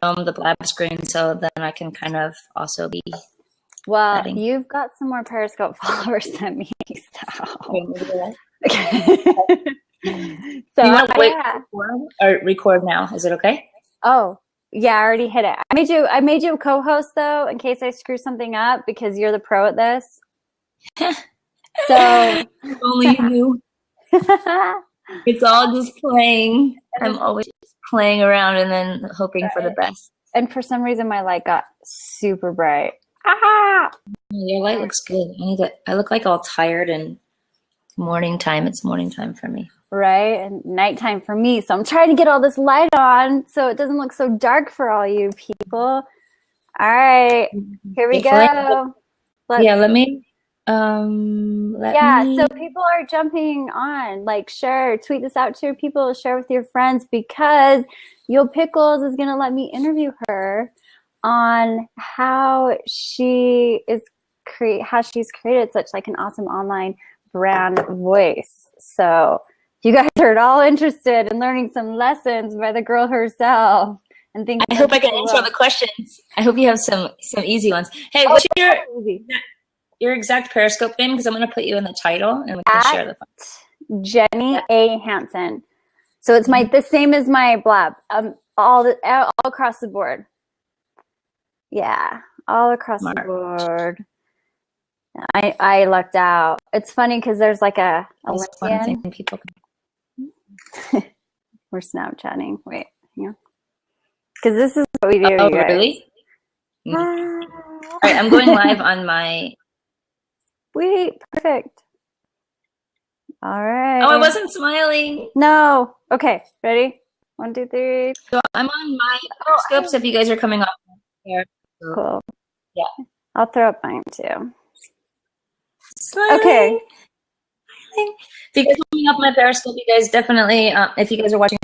film the Blab screen so then I can kind of also be Well, adding. you've got some more Periscope followers than me, so. Do you want to wait or record now? Is it okay? Oh, yeah, I already hit it. I made you a co-host though, in case I screw something up because you're the pro at this. So if only you knew. It's all just playing. I'm always just playing around and then hoping for the best. And for some reason, my light got super bright. Ah! Your light looks good. I look like all tired and morning time. It's morning time for me. Right, and nighttime for me. So I'm trying to get all this light on so it doesn't look so dark for all you people. All right, here we go. Let me. So people are jumping on. Like, share, tweet this out to your people, share with your friends, because Yo Pickles is gonna let me interview her on how she's created such like an awesome online brand voice. So if you guys are at all interested in learning some lessons by the girl herself and things, I hope I can answer all the questions. I hope you have some easy ones. Hey, what's your exact Periscope name? Because I'm going to put you in the title and we can share the fun. JennyAHansen. So it's the same as my Blab. All across the board. Yeah, all across the board. I lucked out. It's funny because there's like a fun thing people can. We're Snapchatting. Wait, hang on. Because this is what we do. Oh, really? All right, I'm going live on my. Wait, perfect. All right. Oh, I wasn't smiling. No. Okay, ready? 1, 2, 3. So I'm on my Periscope. So if you guys are coming off here, cool. Yeah, I'll throw up mine too. Smiling. Okay. If you guys are coming up my Periscope, you guys definitely, if you guys are watching,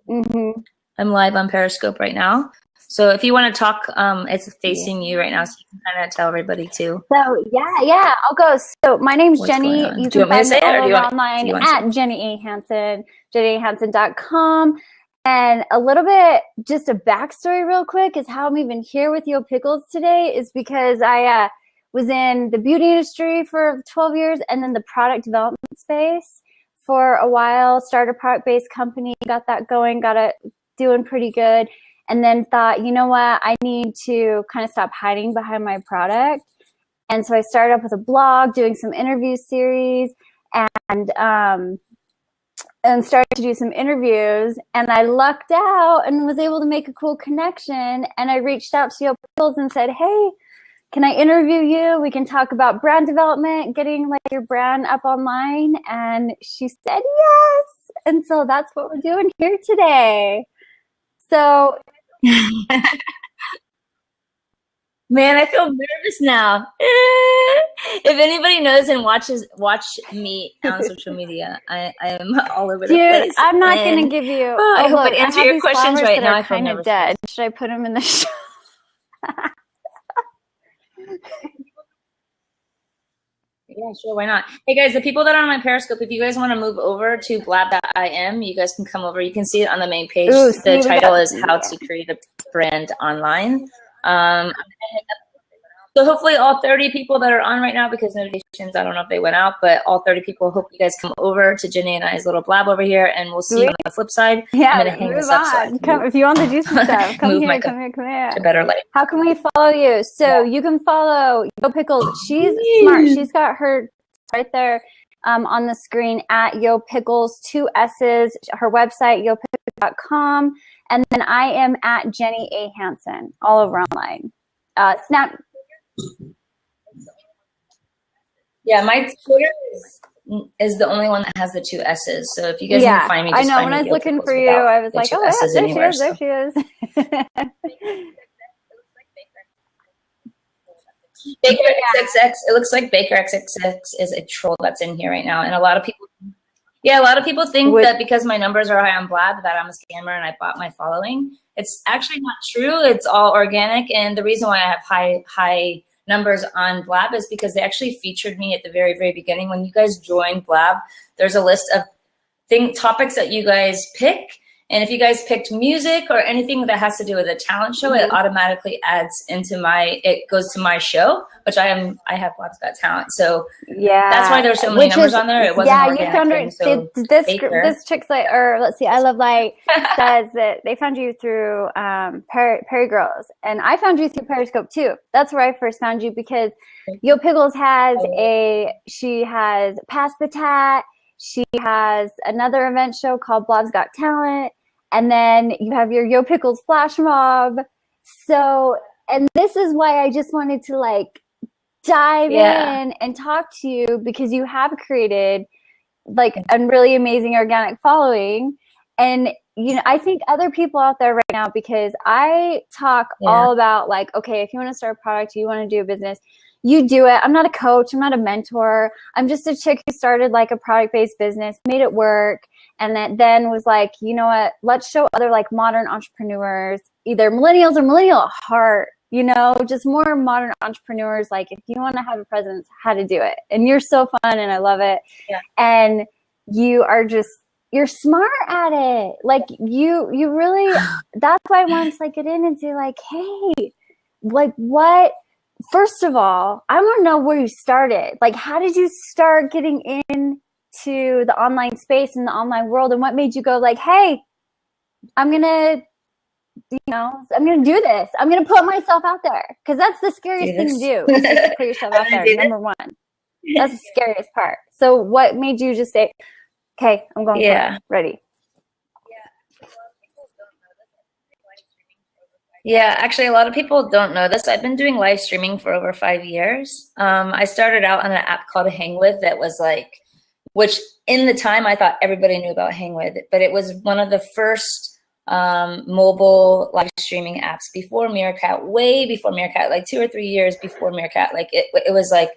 I'm live on Periscope right now. So if you want to talk, it's facing you right now, so you can kind of tell everybody too. So yeah, I'll go. So my name's Jenny. You can find me online at JennyAHansen, JennyAHansen.com. And a little bit, just a backstory real quick, is how I'm even here with Yo Pickles today is because I was in the beauty industry for 12 years and then the product development space for a while, started a product-based company, got that going, got it doing pretty good, and then thought, you know what, I need to kind of stop hiding behind my product. And so I started up with a blog, doing some interview series, and started to do some interviews, and I lucked out and was able to make a cool connection. And I reached out to Yo Pickles and said, hey, can I interview you? We can talk about brand development, getting like your brand up online. And she said yes. And so that's what we're doing here today. So man, I feel nervous now. If anybody knows and watch me on social media, I am all over the place. I'm not going to give you. I hope I answer your questions right now. I feel kind of dead. Should I put them in the show? Yeah, sure. Why not? Hey guys, the people that are on my Periscope, if you guys want to move over to blab.im, you guys can come over. You can see it on the main page. The title is How to Create a Brand Online. So hopefully all 30 people that are on right now, because notifications, I don't know if they went out, but all 30 people, hope you guys come over to Jenny and I's little blab over here, and we'll see you on the flip side. Yeah, I'm going to hang this up so if you want to do some stuff, come here. To better light. How can we follow you? So you can follow Yo Pickles. She's smart. She's got her right there on the screen at Yo Pickles, 2 S's, her website, yopickles.com. And then I am at JennyAHansen, all over online. Snap. Yeah, my Twitter is the only one that has the 2 S's. So if you guys can find me, just I know. When I was looking for you, I was like, oh, yeah, there she is. Baker XXX. It looks like Baker XXX is a troll that's in here right now, and a lot of people think that because my numbers are high on Blab that I'm a scammer and I bought my following. It's actually not true. It's all organic, and the reason why I have high numbers on Blab is because they actually featured me at the very, very beginning. When you guys join Blab, there's a list of topics that you guys pick, And if you guys picked music or anything that has to do with a talent show, it automatically adds into it goes to my show, which I have Blob's Got Talent. So yeah, that's why there's so many numbers on there. It wasn't organic. You found her. So this chick's like, or let's see, I Love Light says that they found you through Perry Girls, and I found you through Periscope too. That's where I first found you, because Yo Pickles has she has Pass the Tat. She has another event show called Blob's Got Talent. And then you have your Yo Pickles Flash Mob. So, and this is why I just wanted to like dive in and talk to you, because you have created like a really amazing organic following. And, you know, I think other people out there right now, because I talk all about like, okay, if you want to start a product, you want to do a business, you do it. I'm not a coach. I'm not a mentor. I'm just a chick who started like a product-based business, made it work. And that then was like, you know what, let's show other like modern entrepreneurs, either millennials or millennial at heart, you know, just more modern entrepreneurs. Like if you want to have a presence, how to do it. And you're so fun and I love it. Yeah. And you are just, you're smart at it. Like you really, that's why I wanted to like get in and say like, hey, like what? First of all, I want to know where you started. Like, how did you start getting into the online space and the online world? And what made you go like, hey, I'm going to do this. I'm going to put myself out there. Because that's the scariest thing to do, is just to put yourself out there, number one. That's the scariest part. So what made you just say, okay, I'm going for it. Ready. Yeah, actually, a lot of people don't know this. I've been doing live streaming for over 5 years. I started out on an app called Hang With that was like, which in the time I thought everybody knew about Hang With, but it was one of the first mobile live streaming apps before Meerkat, way before Meerkat, like 2 or 3 years before Meerkat. Like it was like,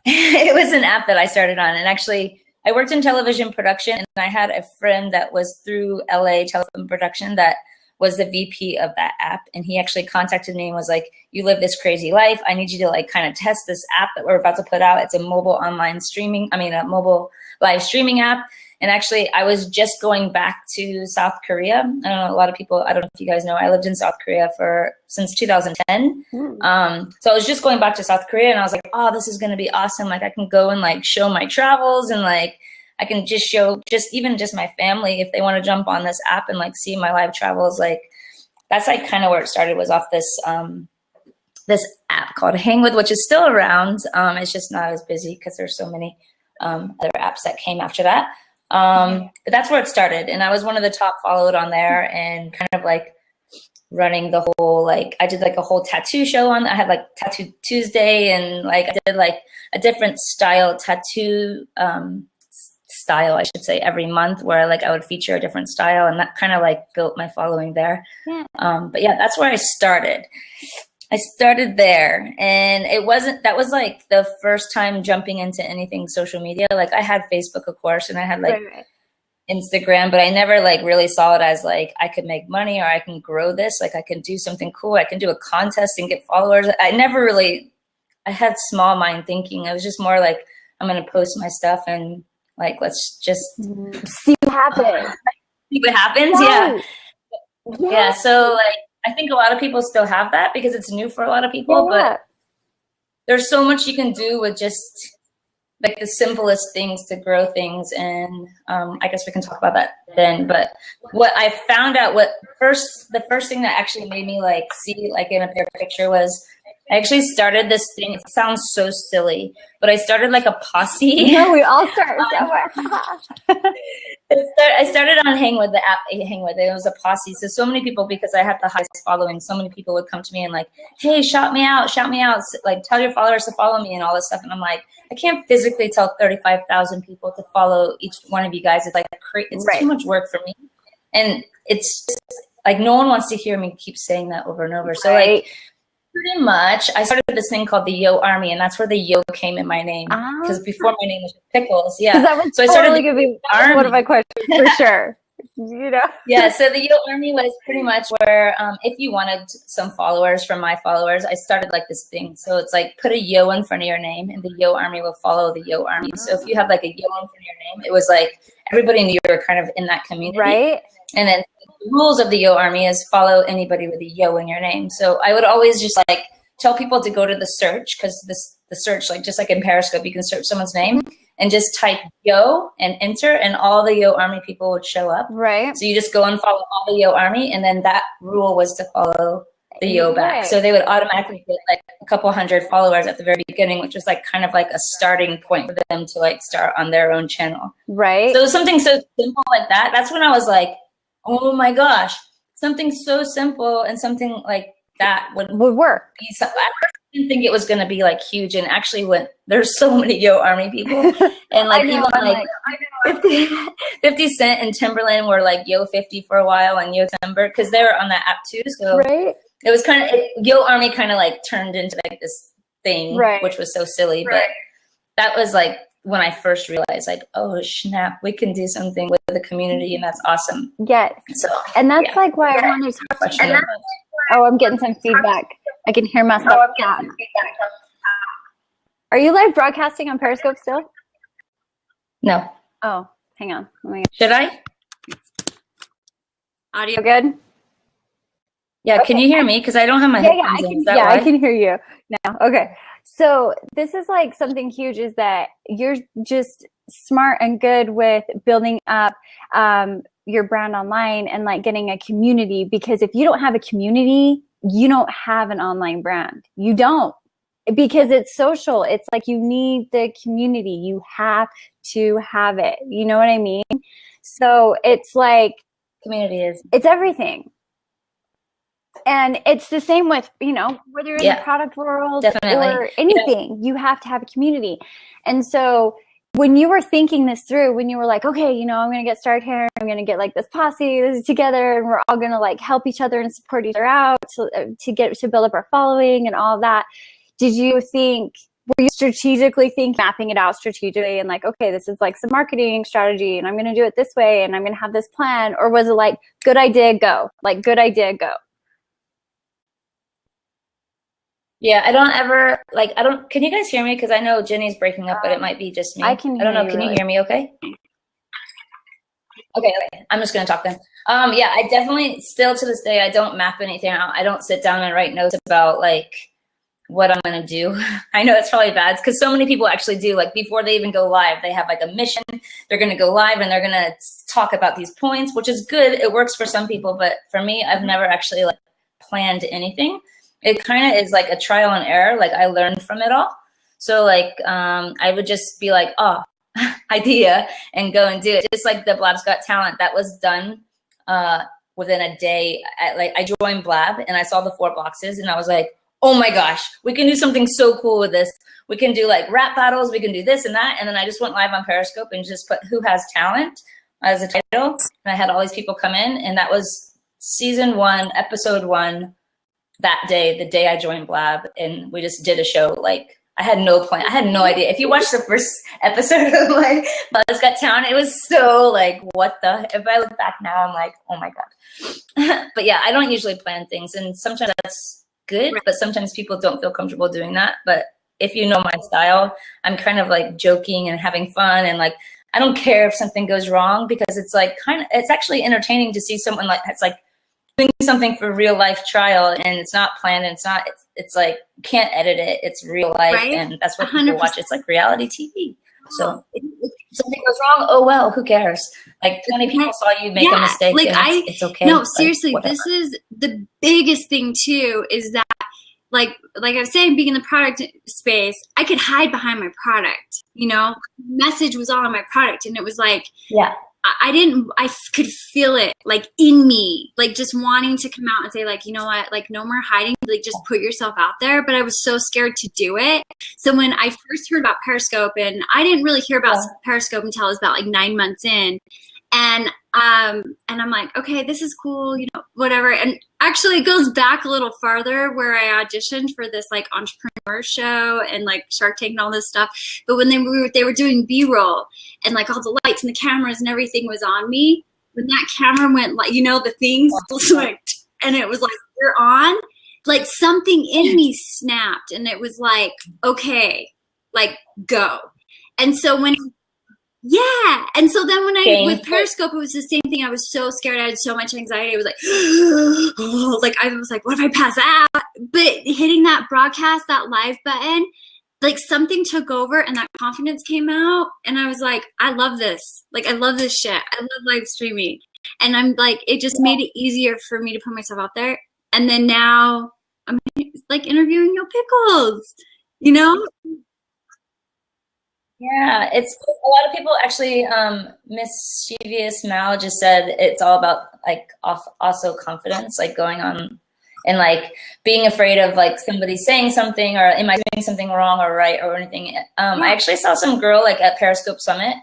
it was an app that I started on. And actually, I worked in television production, and I had a friend that was through LA television production that was the VP of that app. And he actually contacted me and was like, you live this crazy life. I need you to like kind of test this app that we're about to put out. It's a mobile a mobile live streaming app. And actually I was just going back to South Korea. I don't know, a lot of people, I don't know if you guys know, I lived in South Korea since 2010. So I was just going back to South Korea, and I was like, oh, this is going to be awesome. Like I can go and like show my travels, and like, I can just show even my family if they want to jump on this app and like see my live travels. Like that's like kind of where it started, was off this this app called Hang With, which is still around. It's just not as busy because there's so many other apps that came after that. But that's where it started, and I was one of the top followed on there, and kind of like running the whole, like I did like a whole tattoo show I had like Tattoo Tuesday, and like I did like a different style tattoo style, I should say, every month, where like I would feature a different style, and that kind of like built my following there. But yeah, that's where I started. I started there, and that was like the first time jumping into anything social media. Like I had Facebook, of course, and I had like Instagram, but I never like really saw it as like I could make money, or I can grow this, like I can do something cool. I can do a contest and get followers. I had small mind thinking. I was just more like, I'm going to post my stuff and like, let's just see what happens. See what happens. Yeah. So like, I think a lot of people still have that because it's new for a lot of people, but there's so much you can do with just like the simplest things to grow things. And I guess we can talk about that then. But what I found out, the first thing that actually made me like see like in a bigger picture was, I actually started this thing. It sounds so silly, but I started like a posse. No, we all start somewhere. I started on Hang With, the app Hang With. It was a posse. So many people, because I had the highest following, so many people would come to me and like, hey, shout me out. Like tell your followers to follow me and all this stuff. And I'm like, I can't physically tell 35,000 people to follow each one of you guys. It's like, it's too much work for me. And it's just, like, no one wants to hear me keep saying that over and over. So like, pretty much, I started this thing called the Yo Army, and that's where the Yo came in my name. Because before my name was Pickles, So I started going to be one of my questions for sure. You know? Yeah. So the Yo Army was pretty much where, if you wanted some followers from my followers, I started like this thing. So it's like put a Yo in front of your name, and the Yo Army will follow the Yo Army. So if you have like a Yo in front of your name, it was like everybody knew you were kind of in that community, right? And then rules of the Yo Army is follow anybody with a Yo in your name. So I would always just like tell people to go to the search, because the search, like just like in Periscope, you can search someone's name and just type Yo and enter, and all the Yo Army people would show up. Right. So you just go and follow all the Yo Army, and then that rule was to follow the Yo back. So they would automatically get like a couple hundred followers at the very beginning, which was like kind of like a starting point for them to like start on their own channel. Right. So something so simple like that. That's when I was like, oh my gosh, something so simple and something like that would work. I didn't think it was going to be like huge, and actually when there's so many Yo Army people, and like even like 50 Cent and Timberland were like Yo 50 for a while, and Yo Timber, because they were on that app too. So it was kind of Yo Army kind of like turned into like this thing, which was so silly. But that was like when I first realized, like, oh snap, we can do something with the community, and that's awesome. Yes. So and that's like why I wanted to talk to you. Oh, I'm getting some feedback. I can hear myself. Are you live broadcasting on Periscope still? No. Oh, hang on. Should I? Audio good? Yeah, can you hear me? Because I don't have my headphones in. I can hear you now. Okay. So this is like something huge, is that you're just smart and good with building up your brand online and like getting a community, because if you don't have a community, you don't have an online brand. You don't, because it's social. It's like you need the community. You have to have it. You know what I mean? So it's like it's everything. And it's the same with, you know, whether you're in the product world or anything, you have to have a community. And so when you were thinking this through, when you were like, okay, you know, I'm going to get started here, I'm going to get like this posse together, and we're all going to like help each other and support each other out to build up our following and all of that. Were you strategically mapping it out strategically and like, okay, this is like some marketing strategy and I'm going to do it this way and I'm going to have this plan? Or was it like, good idea, go? Like, good idea, go? Yeah, can you guys hear me? Because I know Jenny's breaking up, but it might be just me. I don't know. Can you hear me okay? Okay. I'm just going to talk then. Yeah, I definitely still to this day, I don't map anything out. I don't sit down and write notes about like what I'm going to do. I know it's probably bad because so many people actually do, like before they even go live, they have like a mission. They're going to go live and they're going to talk about these points, which is good. It works for some people, but for me, I've never actually like planned anything. It kind of is like a trial and error. Like I learned from it all. So like I would just be like, oh, idea, and go and do it. Just like the Blab's Got Talent, that was done within a day. I joined Blab and I saw the 4 boxes and I was like, oh my gosh, we can do something so cool with this. We can do like rap battles. We can do this and that. And then I just went live on Periscope and just put who has talent as a title. And I had all these people come in, and that was season 1, episode 1. That day, the day I joined Blab, and we just did a show. Like I had no plan. I had no idea. If you watch the first episode of like Blab's Got Talent, it was so like, what the? If I look back now, I'm like, oh my God. But yeah, I don't usually plan things, and sometimes that's good, but sometimes people don't feel comfortable doing that. But if you know my style, I'm kind of like joking and having fun, and like I don't care if something goes wrong, because it's like it's actually entertaining to see someone like it's like doing something for real life trial, and it's not planned, and it's like you can't edit it, it's real life, and that's what 100%. People watch. It's like reality TV. So if something goes wrong, oh well, who cares? Like 20 people saw you make a mistake, like it's okay. No, seriously, like, this is the biggest thing too, is that like I was saying, being in the product space, I could hide behind my product, you know, message was all on my product, and it was like, I could feel it like in me, like just wanting to come out and say like, you know what, like no more hiding, like just put yourself out there. But I was so scared to do it. So when I first heard about Periscope, and I didn't really hear about Periscope until I was about like 9 months in, and I'm like, okay, this is cool, you know, whatever. And actually it goes back a little farther, where I auditioned for this like entrepreneur show and like Shark Tank and all this stuff. But when they were doing B-roll, and like all the lights and the cameras and everything was on me, when that camera went, like, you know, the things like, and it was like, you're on, like something in me snapped, and it was like, okay, like go. And so when Yeah. And so then when with Periscope, it was the same thing. I was so scared. I had so much anxiety. I was like, like, I was like, what if I pass out? But hitting that broadcast, that live button, like something took over and that confidence came out. And I was like, I love this. Like, I love this shit. I love live streaming. And I'm like, it just made it easier for me to put myself out there. And then now I'm like interviewing Yo Pickles, you know? Yeah, it's a lot of people actually. Mischievous Mal just said it's all about like also confidence, like going on and like being afraid of like somebody saying something or am I doing something wrong or right or anything. I actually saw some girl like at Periscope Summit.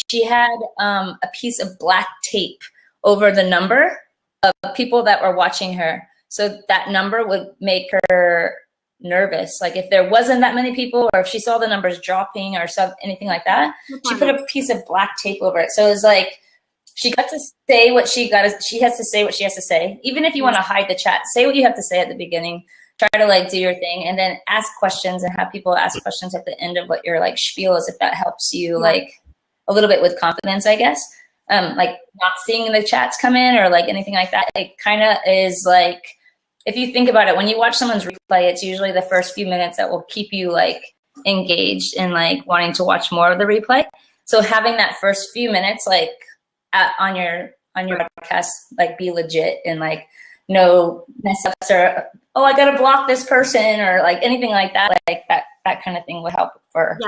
She had a piece of black tape over the number of people that were watching her, so that number would make her nervous. Like if there wasn't that many people or if she saw the numbers dropping or anything like that, she put a piece of black tape over it. So it was like she got to say what she has to say what she has to say. Even if you want to hide the chat, say what you have to say at the beginning. Try to like do your thing and then ask questions and have people ask questions at the end of what your like spiel is, if that helps you like a little bit with confidence, I guess. Like not seeing the chats come in or like anything like that. It kind of is like, if you think about it, when you watch someone's replay, it's usually the first few minutes that will keep you like engaged and like wanting to watch more of the replay. So having that first few minutes like on your podcast, like be legit and like no mess ups or I gotta block this person or like anything like that. Like that kind of thing would help for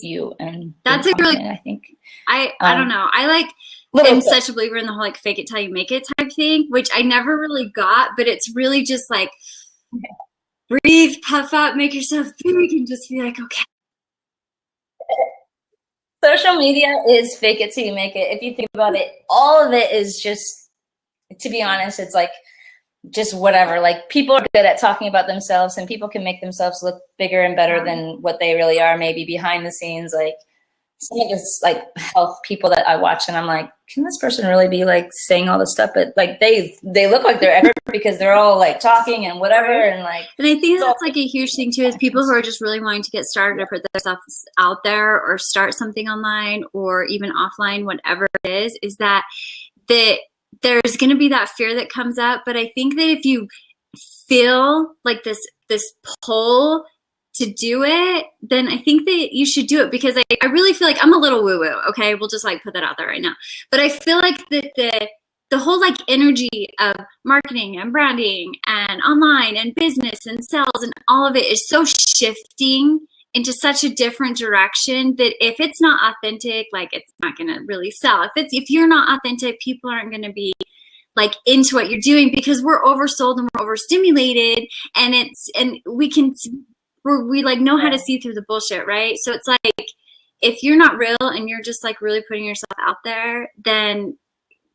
you. And that's a really, I think I don't know. I like. I'm such a believer in the whole like fake it till you make it type thing, which I never really got, but it's really just like breathe, puff up, make yourself big and just be like, okay. Social media is fake it till you make it. If you think about it, all of it is just, to be honest, it's like just whatever. Like people are good at talking about themselves and people can make themselves look bigger and better than what they really are, maybe behind the scenes. Like some of this like health people that I watch and I'm like, can this person really be like saying all this stuff? But like they look like they're expert because they're all like talking and whatever and like. And I think that's like a huge thing too, is people who are just really wanting to get started or put their stuff out there or start something online or even offline, whatever it is that there's going to be that fear that comes up. But I think that if you feel like this pull to do it, then I think that you should do it, because I really feel like I'm a little woo woo. Okay. We'll just like put that out there right now. But I feel like that the whole like energy of marketing and branding and online and business and sales and all of it is so shifting into such a different direction that if it's not authentic, like it's not going to really sell. If you're not authentic, people aren't going to be like into what you're doing, because we're oversold and we're overstimulated, and we like know how to see through the bullshit, right? So it's like, if you're not real and you're just like really putting yourself out there, then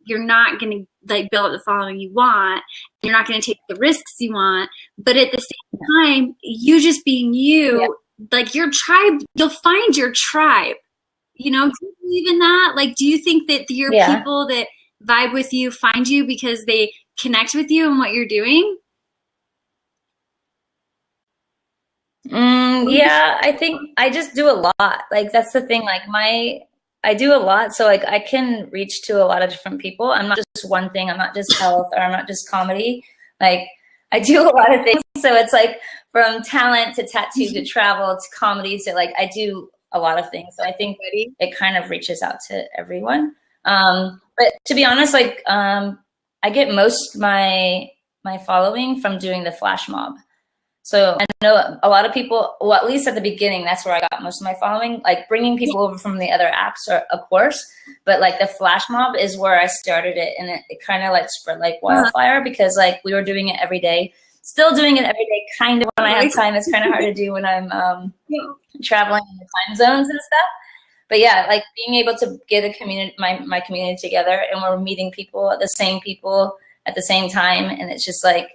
you're not going to like build up the following you want. You're not going to take the risks you want. But at the same time, you just being you, like your tribe, you'll find your tribe. You know, do you believe in that? Like, do you think that your people that vibe with you find you because they connect with you and what you're doing? Yeah, I think I just do a lot. Like that's the thing. Like I do a lot, so like I can reach to a lot of different people. I'm not just one thing. I'm not just health, or I'm not just comedy. Like I do a lot of things. So it's like from talent to tattoo to travel to comedy. So like I do a lot of things. So I think it kind of reaches out to everyone. But to be honest, like I get most my following from doing the flash mob. So I know a lot of people, well, at least at the beginning, that's where I got most of my following, like bringing people over from the other apps, or, of course, but like the flash mob is where I started it, and it kind of like spread like wildfire, because like we were doing it every day, still doing it every day, kind of when I have time. It's kind of hard to do when I'm traveling in the time zones and stuff. But yeah, like being able to get a community, my community together, and we're meeting people, the same people at the same time, and it's just like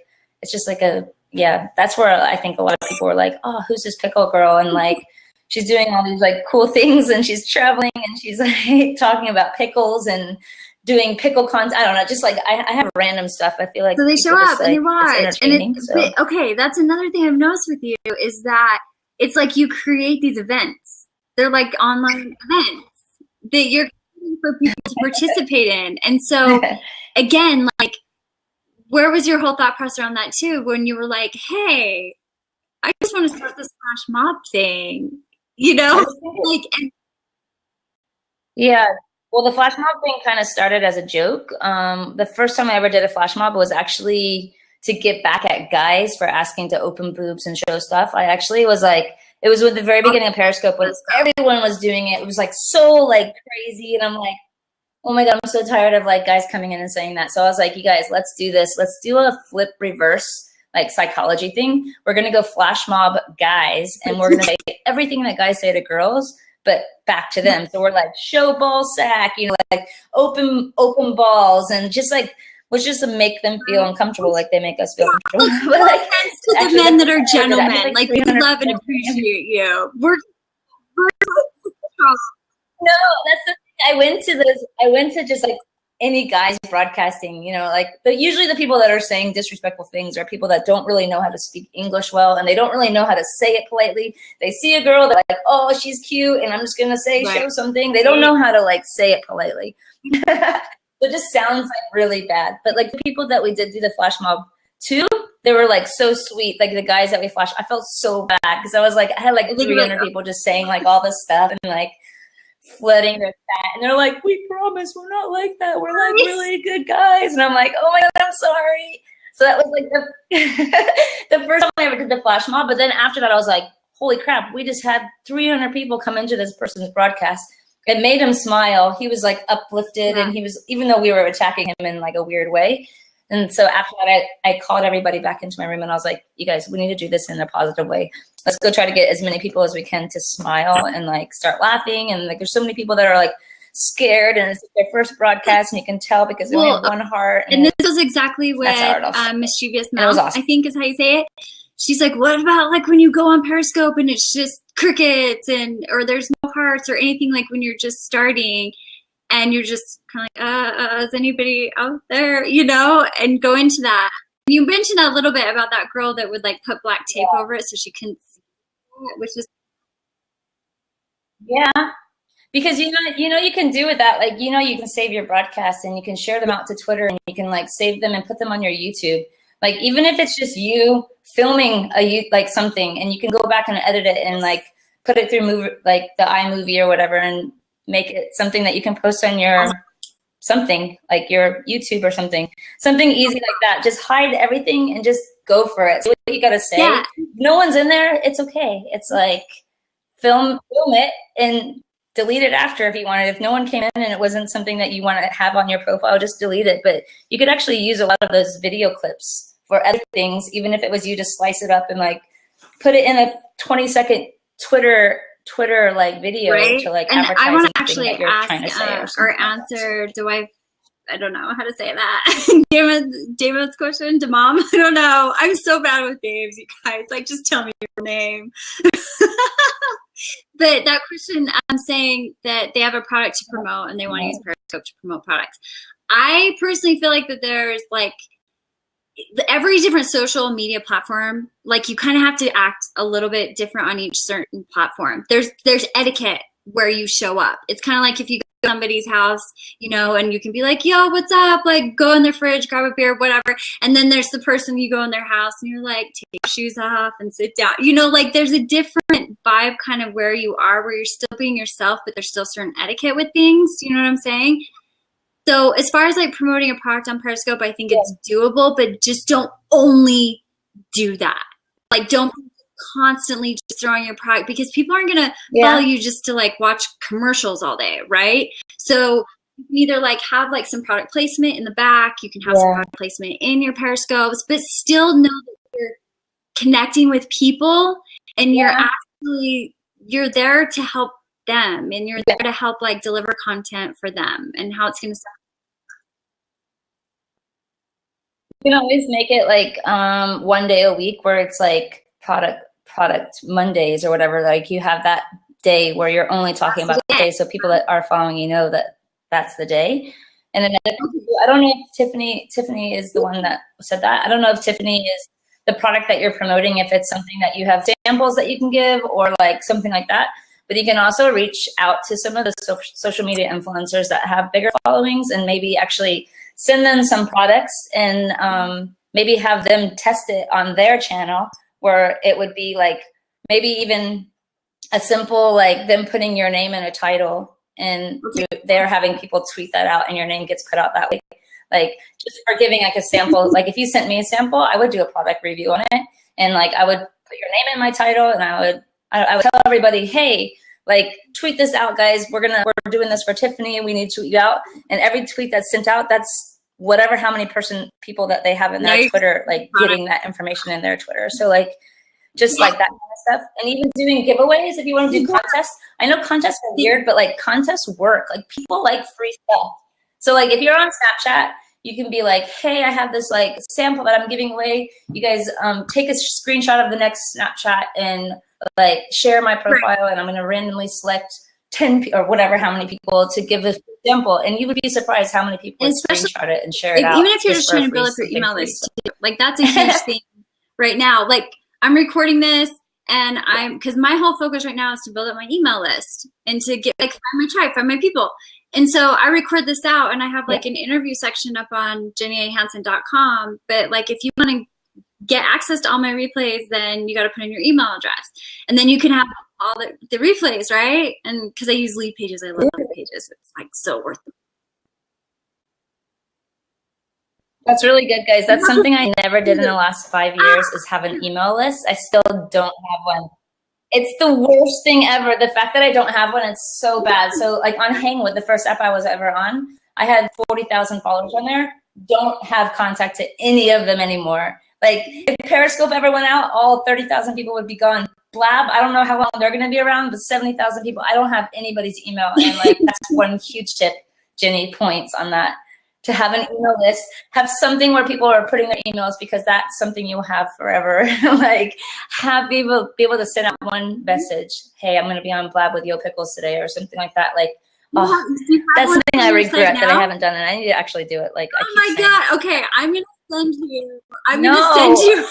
a, yeah, that's where I think a lot of people are like, oh, who's this pickle girl? And like, she's doing all these like cool things, and she's traveling, and she's like talking about pickles and doing pickle content. I don't know, just like I have random stuff. I feel like so they show up and they watch. So. Okay, that's another thing I've noticed with you is that it's like you create these events. They're like online events. that you're for people to participate in. And so again, like, where was your whole thought process around that too, when you were like, hey, I just want to start this flash mob thing, you know? Like, yeah. Well, the flash mob thing kind of started as a joke. The first time I ever did a flash mob was actually to get back at guys for asking to open boobs and show stuff. I actually was like, it was with the very beginning of Periscope when everyone was doing it. It was like so like crazy. And I'm like, oh my God, I'm so tired of like guys coming in and saying that. So I was like, you guys, let's do this. Let's do a flip reverse like psychology thing. We're going to go flash mob guys and we're going to say everything that guys say to girls, but back to them. So we're like show ball sack, you know, like open balls, and just like, was just to make them feel uncomfortable, like they make us feel comfortable. But like, to the men that are gentlemen, like we love and appreciate you. We're no, that's the thing. I went to just like any guys broadcasting, you know, like usually the people that are saying disrespectful things are people that don't really know how to speak English well, and they don't really know how to say it politely. They see a girl, they're like, oh, she's cute, and I'm just gonna say show something. They don't know how to like say it politely. It just sounds like really bad. But like the people that we did do the flash mob to, they were like so sweet. Like the guys that we flashed, I felt so bad because I was like, I had like 300 people just saying like all this stuff and like flooding their chat, and they're like, we promise we're not like that. We're like really good guys. And I'm like, oh my God, I'm sorry. So that was like the first time I ever did the flash mob. But then after that, I was like, holy crap, we just had 300 people come into this person's broadcast. It made him smile. He was like uplifted, and he was, even though we were attacking him in like a weird way. And so after that, I called everybody back into my room, and I was like, you guys, we need to do this in a positive way. Let's go try to get as many people as we can to smile and like start laughing. And like, there's so many people that are like scared, and it's their first broadcast, and you can tell because they only have one heart. And this was exactly what Mischievous Mouth, awesome. I think is how you say it. She's like, what about like when you go on Periscope and it's just crickets or there's no hearts or anything, like when you're just starting and you're just kind of like, is anybody out there, you know, and go into that. You mentioned that a little bit about that girl that would like put black tape over it so she couldn't see it, which is. Yeah. Because, you know, you can do with that, like, you know, you can save your broadcasts and you can share them out to Twitter, and you can like save them and put them on your YouTube. Like, even if it's just you filming like something, and you can go back and edit it and like put it through like the iMovie or whatever, and make it something that you can post on your something like your YouTube or something easy like that. Just hide everything and just go for it. So what you got to say, if no one's in there, it's okay. It's like film it and delete it after if you wanted. If no one came in and it wasn't something that you want to have on your profile, just delete it. But you could actually use a lot of those video clips for other things, even if it was you just slice it up and like put it in a 20-second Twitter like video to like and advertise. I want to actually that you're ask trying to say or answer. I don't know how to say that. David's question to Mom. I don't know. I'm so bad with names, you guys. Like, just tell me your name. But that question, I'm saying that they have a product to promote and they want to use Periscope to promote products. I personally feel like that there's like every different social media platform, like you kind of have to act a little bit different on each certain platform. There's etiquette where you show up. It's kind of like if you go to somebody's house, you know, and you can be like, yo, what's up? Like, go in their fridge, grab a beer, whatever. And then there's the person, you go in their house and you're like, take your shoes off and sit down. You know, like there's a different vibe kind of where you are, where you're still being yourself, but there's still certain etiquette with things. You know what I'm saying? So as far as like promoting a product on Periscope, I think it's doable, but just don't only do that. Like, don't constantly just throwing your product, because people aren't going to follow you just to like watch commercials all day, right? So you can either like have like some product placement in the back, you can have some product placement in your Periscopes, but still know that you're connecting with people and you're there to help them, and you're there to help like deliver content for them and how it's going to sound. You can always make it like one day a week where it's like product Mondays or whatever. Like you have that day where you're only talking about the day, so people that are following you know that that's the day. And then I don't know if Tiffany is the one that said that. I don't know if Tiffany is the product that you're promoting, if it's something that you have samples that you can give or like something like that. but you can also reach out to some of the social media influencers that have bigger followings and maybe actually send them some products and maybe have them test it on their channel, where it would be like maybe even a simple, like them putting your name in a title and they're having people tweet that out and your name gets put out that way. Like just for giving like a sample, like if you sent me a sample, I would do a product review on it. And like, I would put your name in my title and I would tell everybody, hey, like tweet this out, guys. We're doing this for Tiffany and we need to tweet you out. And every tweet that's sent out, that's whatever, how many people that they have in their Twitter, like getting that information in their Twitter. So like, just like that kind of stuff. And even doing giveaways, if you want to do contests. I know contests are weird, but like contests work. Like people like free stuff. So like if you're on Snapchat, you can be like, hey, I have this like sample that I'm giving away. You guys take a screenshot of the next Snapchat and like share my profile and I'm going to randomly select 10 or whatever, how many people to give this sample. And you would be surprised how many people screenshot it and share it out. Even if you're just trying to build up your email list, like that's a huge thing right now. Like I'm recording this and because my whole focus right now is to build up my email list and to get like find my tribe, find my people. And so I record this out and I have like an interview section up on JennyAHansen.com. But like if you want to get access to all my replays, then you got to put in your email address. And then you can have all the replays, right? And because I use lead pages, I love lead pages. It's like so worth it. That's really good, guys. That's something I never did in the last 5 years is have an email list. I still don't have one. It's the worst thing ever. The fact that I don't have one, it's so bad. So like on Hangwood, the first app I was ever on, I had 40,000 followers on there. Don't have contact to any of them anymore. Like if Periscope ever went out, all 30,000 people would be gone. Blab, I don't know how long they're going to be around, but 70,000 people, I don't have anybody's email. And like that's one huge tip, Jenny, points on that. To have an email list, have something where people are putting their emails because that's something you'll have forever. Like be able to send out one message. Hey, I'm going to be on Blab with Yo Pickles today or something like that. Like, that's something I regret that I haven't done and I need to actually do it. Like, oh my God. Okay. I'm going to send you. I'm going to send you.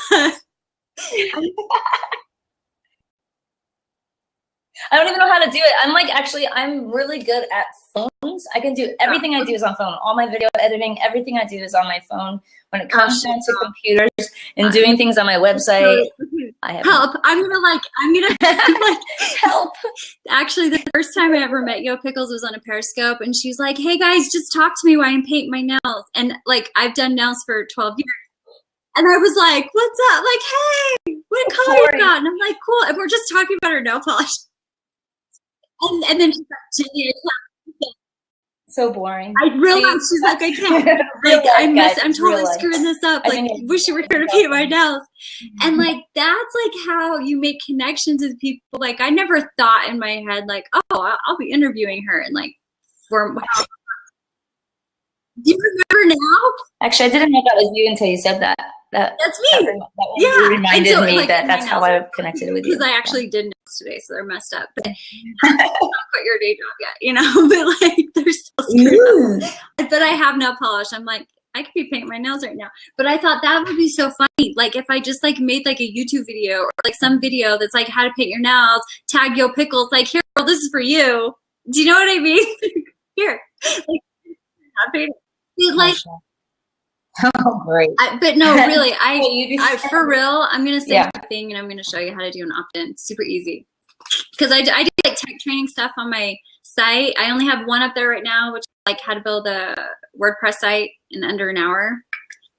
I don't even know how to do it. I'm really good at phones. I can do everything I do is on phone. All my video editing, everything I do is on my phone. When it comes to computers and doing things on my website, I have help. I'm gonna help. Actually, the first time I ever met Yo Pickles was on a Periscope, and she's like, "Hey guys, just talk to me while I'm painting my nails." And like I've done nails for 12 years. And I was like, "What's up?" Like, "Hey, what color you got?" And I'm like, "Cool." And we're just talking about her nail polish. And then she's like, Jenny, so boring. I realized she's like, I can't. Like, I'm totally screwing this up. Like, wish you were here to paint my nails. And like, that's like how you make connections with people. Like, I never thought in my head, like, oh, I'll be interviewing her and like, do you remember now? Actually, I didn't know that was you until you said that. That's me. That reminded me like, that's how I connected with you. Because I actually did nails today, so they're messed up. But I haven't quit your day job yet, you know? But like, they're still screwed up. But I have nail polish. I'm like, I could be painting my nails right now. But I thought that would be so funny. Like if I just like made like a YouTube video or like some video that's like how to paint your nails, tag Yo Pickles, like here, girl, this is for you. Do you know what I mean? Here, like, I paint it. Like. Oh, great. But no, really, I for real, I'm going to say something and I'm going to show you how to do an opt-in. It's super easy. Because I do like tech training stuff on my site. I only have one up there right now, which is like how to build a WordPress site in under an hour.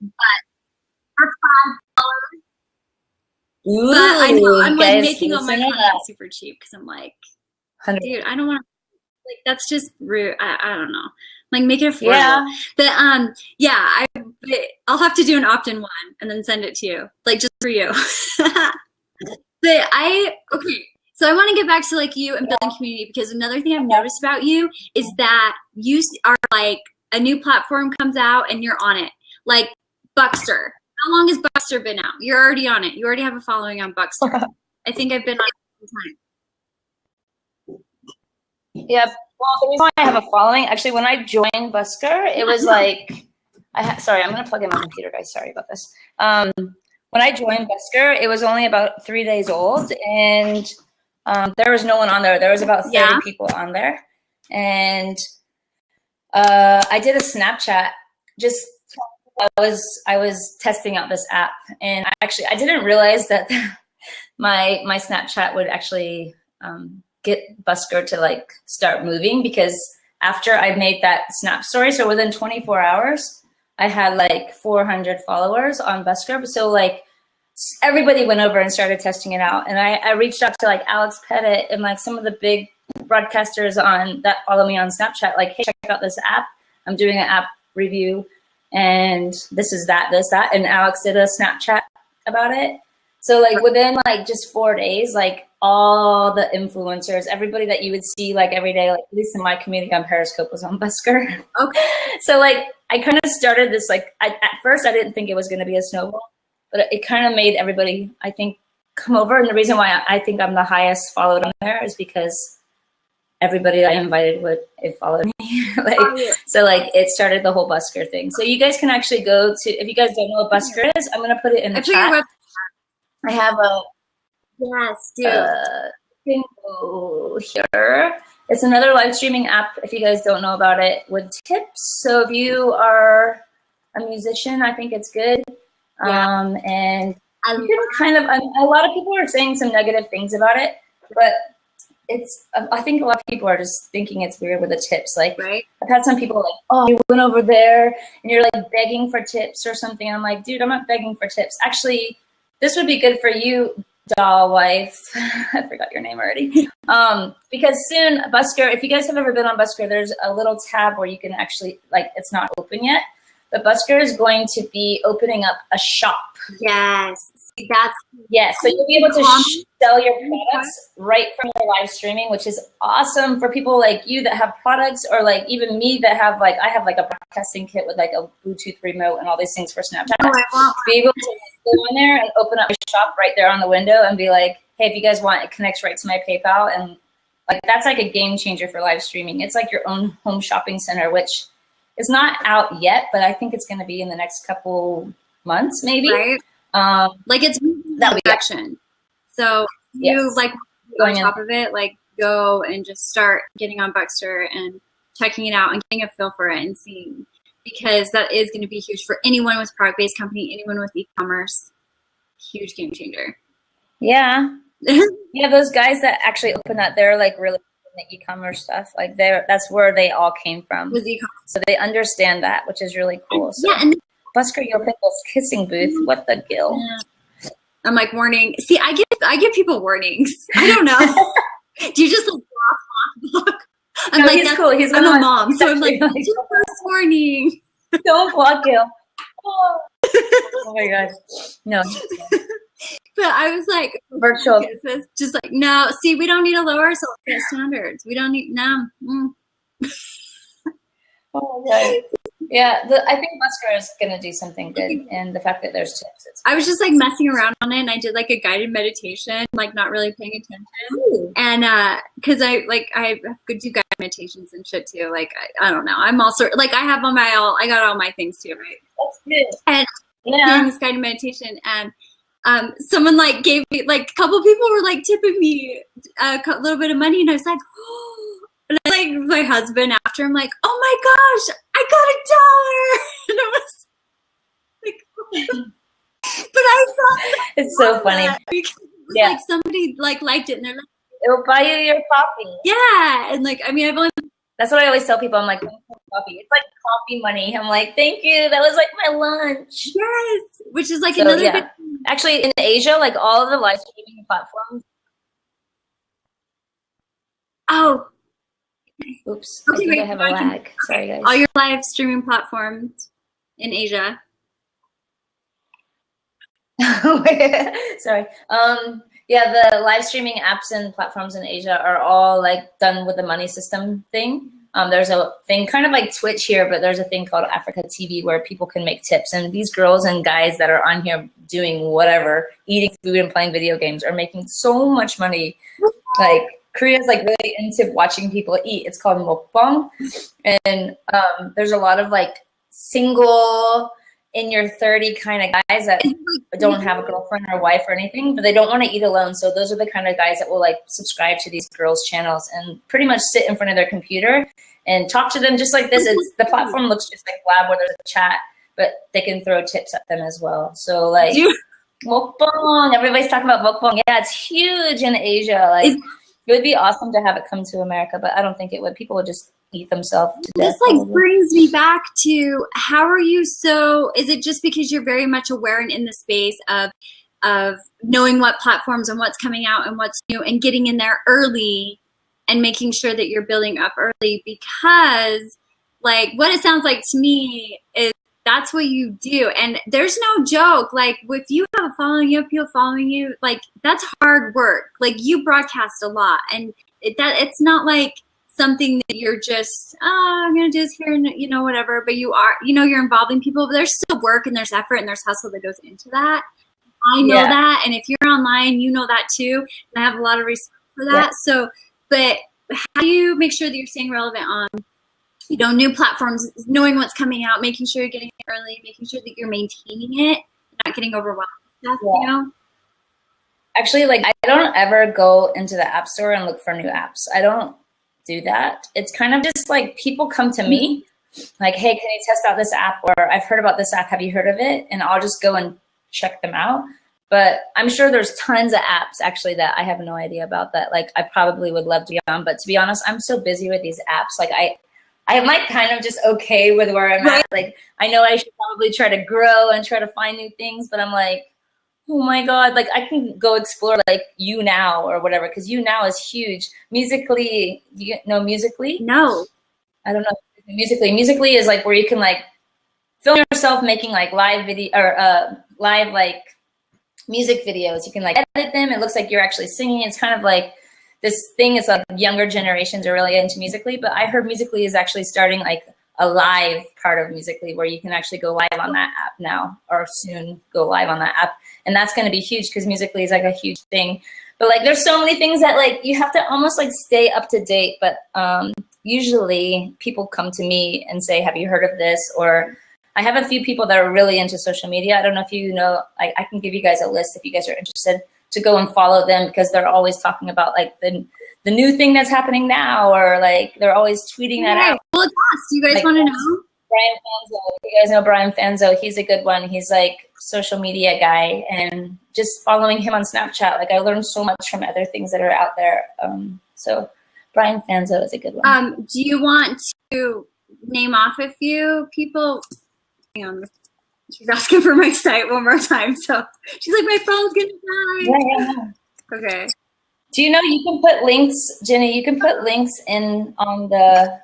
But for $5. But I know I'm like making all my content super cheap because I'm like, dude, I don't want to, like, that's just rude. I don't know. Like make it affordable. Yeah. But I'll have to do an opt-in one and then send it to you. Like just for you. But okay. So I want to get back to like you and building community because another thing I've noticed about you is that you are like a new platform comes out and you're on it. Like Buckster. How long has Buckster been out? You're already on it. You already have a following on Buckster. I think I've been on it all the time. Yep. Well, the reason why I have a following, actually, when I joined Busker, it was like, sorry, I'm going to plug in my computer, guys. Sorry about this. When I joined Busker, it was only about 3 days old, and There was no one on there. There was about 30 people on there. And I did a Snapchat. Just I was testing out this app, and I didn't realize that my Snapchat would actually get Busker to like start moving, because after I made that snap story, so within 24 hours, I had like 400 followers on Busker. So like everybody went over and started testing it out. And I reached out to like Alex Pettit and like some of the big broadcasters on that follow me on Snapchat, like, hey, check out this app. I'm doing an app review, and this is that. And Alex did a Snapchat about it. So like within like just 4 days, like all the influencers, everybody that you would see like every day, like at least in my community on Periscope, was on Busker. Okay. So like I kind of started this, like at first I didn't think it was going to be a snowball, but it kind of made everybody, I think, come over. And the reason why I think I'm the highest followed on there is because everybody I invited followed me. So like it started the whole Busker thing. So you guys can actually go to, if you guys don't know what Busker is, I'm going to put it in the chat. I have a thing here. It's another live streaming app, if you guys don't know about it, with tips. So if you are a musician, I think it's good. And you can kind of, a lot of people are saying some negative things about it, but I think a lot of people are just thinking it's weird with the tips. Like, I've had some people like, oh, you went over there and you're like begging for tips or something. I'm like, dude, I'm not begging for tips. Actually, this would be good for you, doll wife. I forgot your name already. Because soon, Busker, if you guys have ever been on Busker, there's a little tab where you can actually, like, it's not open yet, but Busker is going to be opening up a shop. Yes. So you'll be able to sell your products right from your live streaming, which is awesome for people like you that have products, or like even me that have like, I have like a broadcasting kit with like a Bluetooth remote and all these things for Snapchat. To be able to go in there and open up a shop right there on the window and be like, hey, if you guys want, it connects right to my PayPal. And like, that's like a game changer for live streaming. It's like your own home shopping center, which is not out yet, but I think it's going to be in the next couple months, maybe. Right. Like it's that direction. So you like on top of it, like go and just start getting on Buster and checking it out and getting a feel for it and seeing, because that is going to be huge for anyone with product-based company, anyone with e-commerce. Huge game changer. Yeah. Yeah, those guys that actually open that, they're like really in the e-commerce stuff. Like that's where they all came from. So they understand that, which is really cool. So. Yeah, and Busker Your Pickles kissing booth. What the gill? Yeah. I'm like, warning. See, I give people warnings. I don't know. Do you just like block? I'm like, he's cool. I'm a mom, so I'm like, first warning. Don't block him. Oh my gosh. No. But I was like, virtual. Just like, no. See, we don't need to lower our standards. We don't need Oh my God. Yeah, I think Busker is going to do something good, and the fact that there's tips. I was just like messing around on it, and I did like a guided meditation, like not really paying attention. Ooh. And because I could do guided meditations and shit too. Like I don't know, I'm also like I got all my things too, right? That's good. And doing this guided meditation, and someone like gave me like a couple people were like tipping me a little bit of money, and I was like, oh. And I like my husband after, I'm like, oh my gosh, I got $1. And I was like, but I thought it's so funny. Like somebody like liked it, and they're like, it'll buy you your coffee. Yeah, and like I mean, that's what I always tell people. I'm like, coffee. It's like coffee money. I'm like, thank you. That was like my lunch. Yes, which is like another. Yeah. Actually, in Asia, like all of the live streaming platforms. Oh. Oops, okay, I think I have a lag. Sorry, guys. All your live streaming platforms in Asia. Sorry. Yeah, the live streaming apps and platforms in Asia are all like done with the money system thing. There's a thing kind of like Twitch here, but there's a thing called Africa TV where people can make tips. And these girls and guys that are on here doing whatever, eating food and playing video games, are making so much money. Like, Korea's like really into watching people eat. It's called mukbang, and there's a lot of like single in your 30 kind of guys that don't have a girlfriend or wife or anything, but they don't want to eat alone. So those are the kind of guys that will like subscribe to these girls' channels and pretty much sit in front of their computer and talk to them just like this. The platform looks just like Blab where there's a chat, but they can throw tips at them as well. So like mukbang, everybody's talking about mukbang. Yeah, it's huge in Asia. Like it would be awesome to have it come to America, but I don't think it would. People would just eat themselves to death. This like brings me back to how are you so, is it just because you're very much aware and in the space of knowing what platforms and what's coming out and what's new and getting in there early and making sure that you're building up early? Because like what it sounds like to me is that's what you do. And there's no joke. Like if you have a following, you have people following you, like that's hard work. Like you broadcast a lot and it's not like something that you're just, I'm going to do this here and, you know, whatever. But you are, you know, you're involving people, but there's still work and there's effort and there's hustle that goes into that. I know that. And if you're online, you know that too. And I have a lot of respect for that. So, but how do you make sure that you're staying relevant on, you know, new platforms, knowing what's coming out, making sure you're getting it early, making sure that you're maintaining it, not getting overwhelmed with stuff, you know? Actually, like I don't ever go into the app store and look for new apps. I don't do that. It's kind of just like people come to me like, hey, can you test out this app? Or I've heard about this app. Have you heard of it? And I'll just go and check them out. But I'm sure there's tons of apps actually that I have no idea about that like I probably would love to be on. But to be honest, I'm so busy with these apps. Like I'm like kind of just okay with where I'm at. Like I know I should probably try to grow and try to find new things, but I'm like, oh my God, like I can go explore like YouNow or whatever, because YouNow is huge. Musically, you know Musically? No. I don't know. Musically is like where you can like film yourself making like live video or live like music videos. You can like edit them. It looks like you're actually singing. It's kind of like this thing is like younger generations are really into Musically, but I heard Musically is actually starting like a live part of Musically where you can actually go live on that app now or soon go live on that app. And that's going to be huge because Musically is like a huge thing. But like there's so many things that like you have to almost like stay up to date. But usually people come to me and say, have you heard of this? Or I have a few people that are really into social media. I don't know if you know, I can give you guys a list if you guys are interested to go and follow them because they're always talking about like the new thing that's happening now, or like they're always tweeting that out. Well, it's us. Do you guys like, want to know? Brian Fanzo. You guys know Brian Fanzo. He's a good one. He's like social media guy, and just following him on Snapchat, like I learned so much from other things that are out there. So Brian Fanzo is a good one. Do you want to name off a few people? Hang on. She's asking for my site one more time. So she's like, my phone's gonna die. Yeah. Okay. Do you know you can put links, Jenny? You can put links in on the.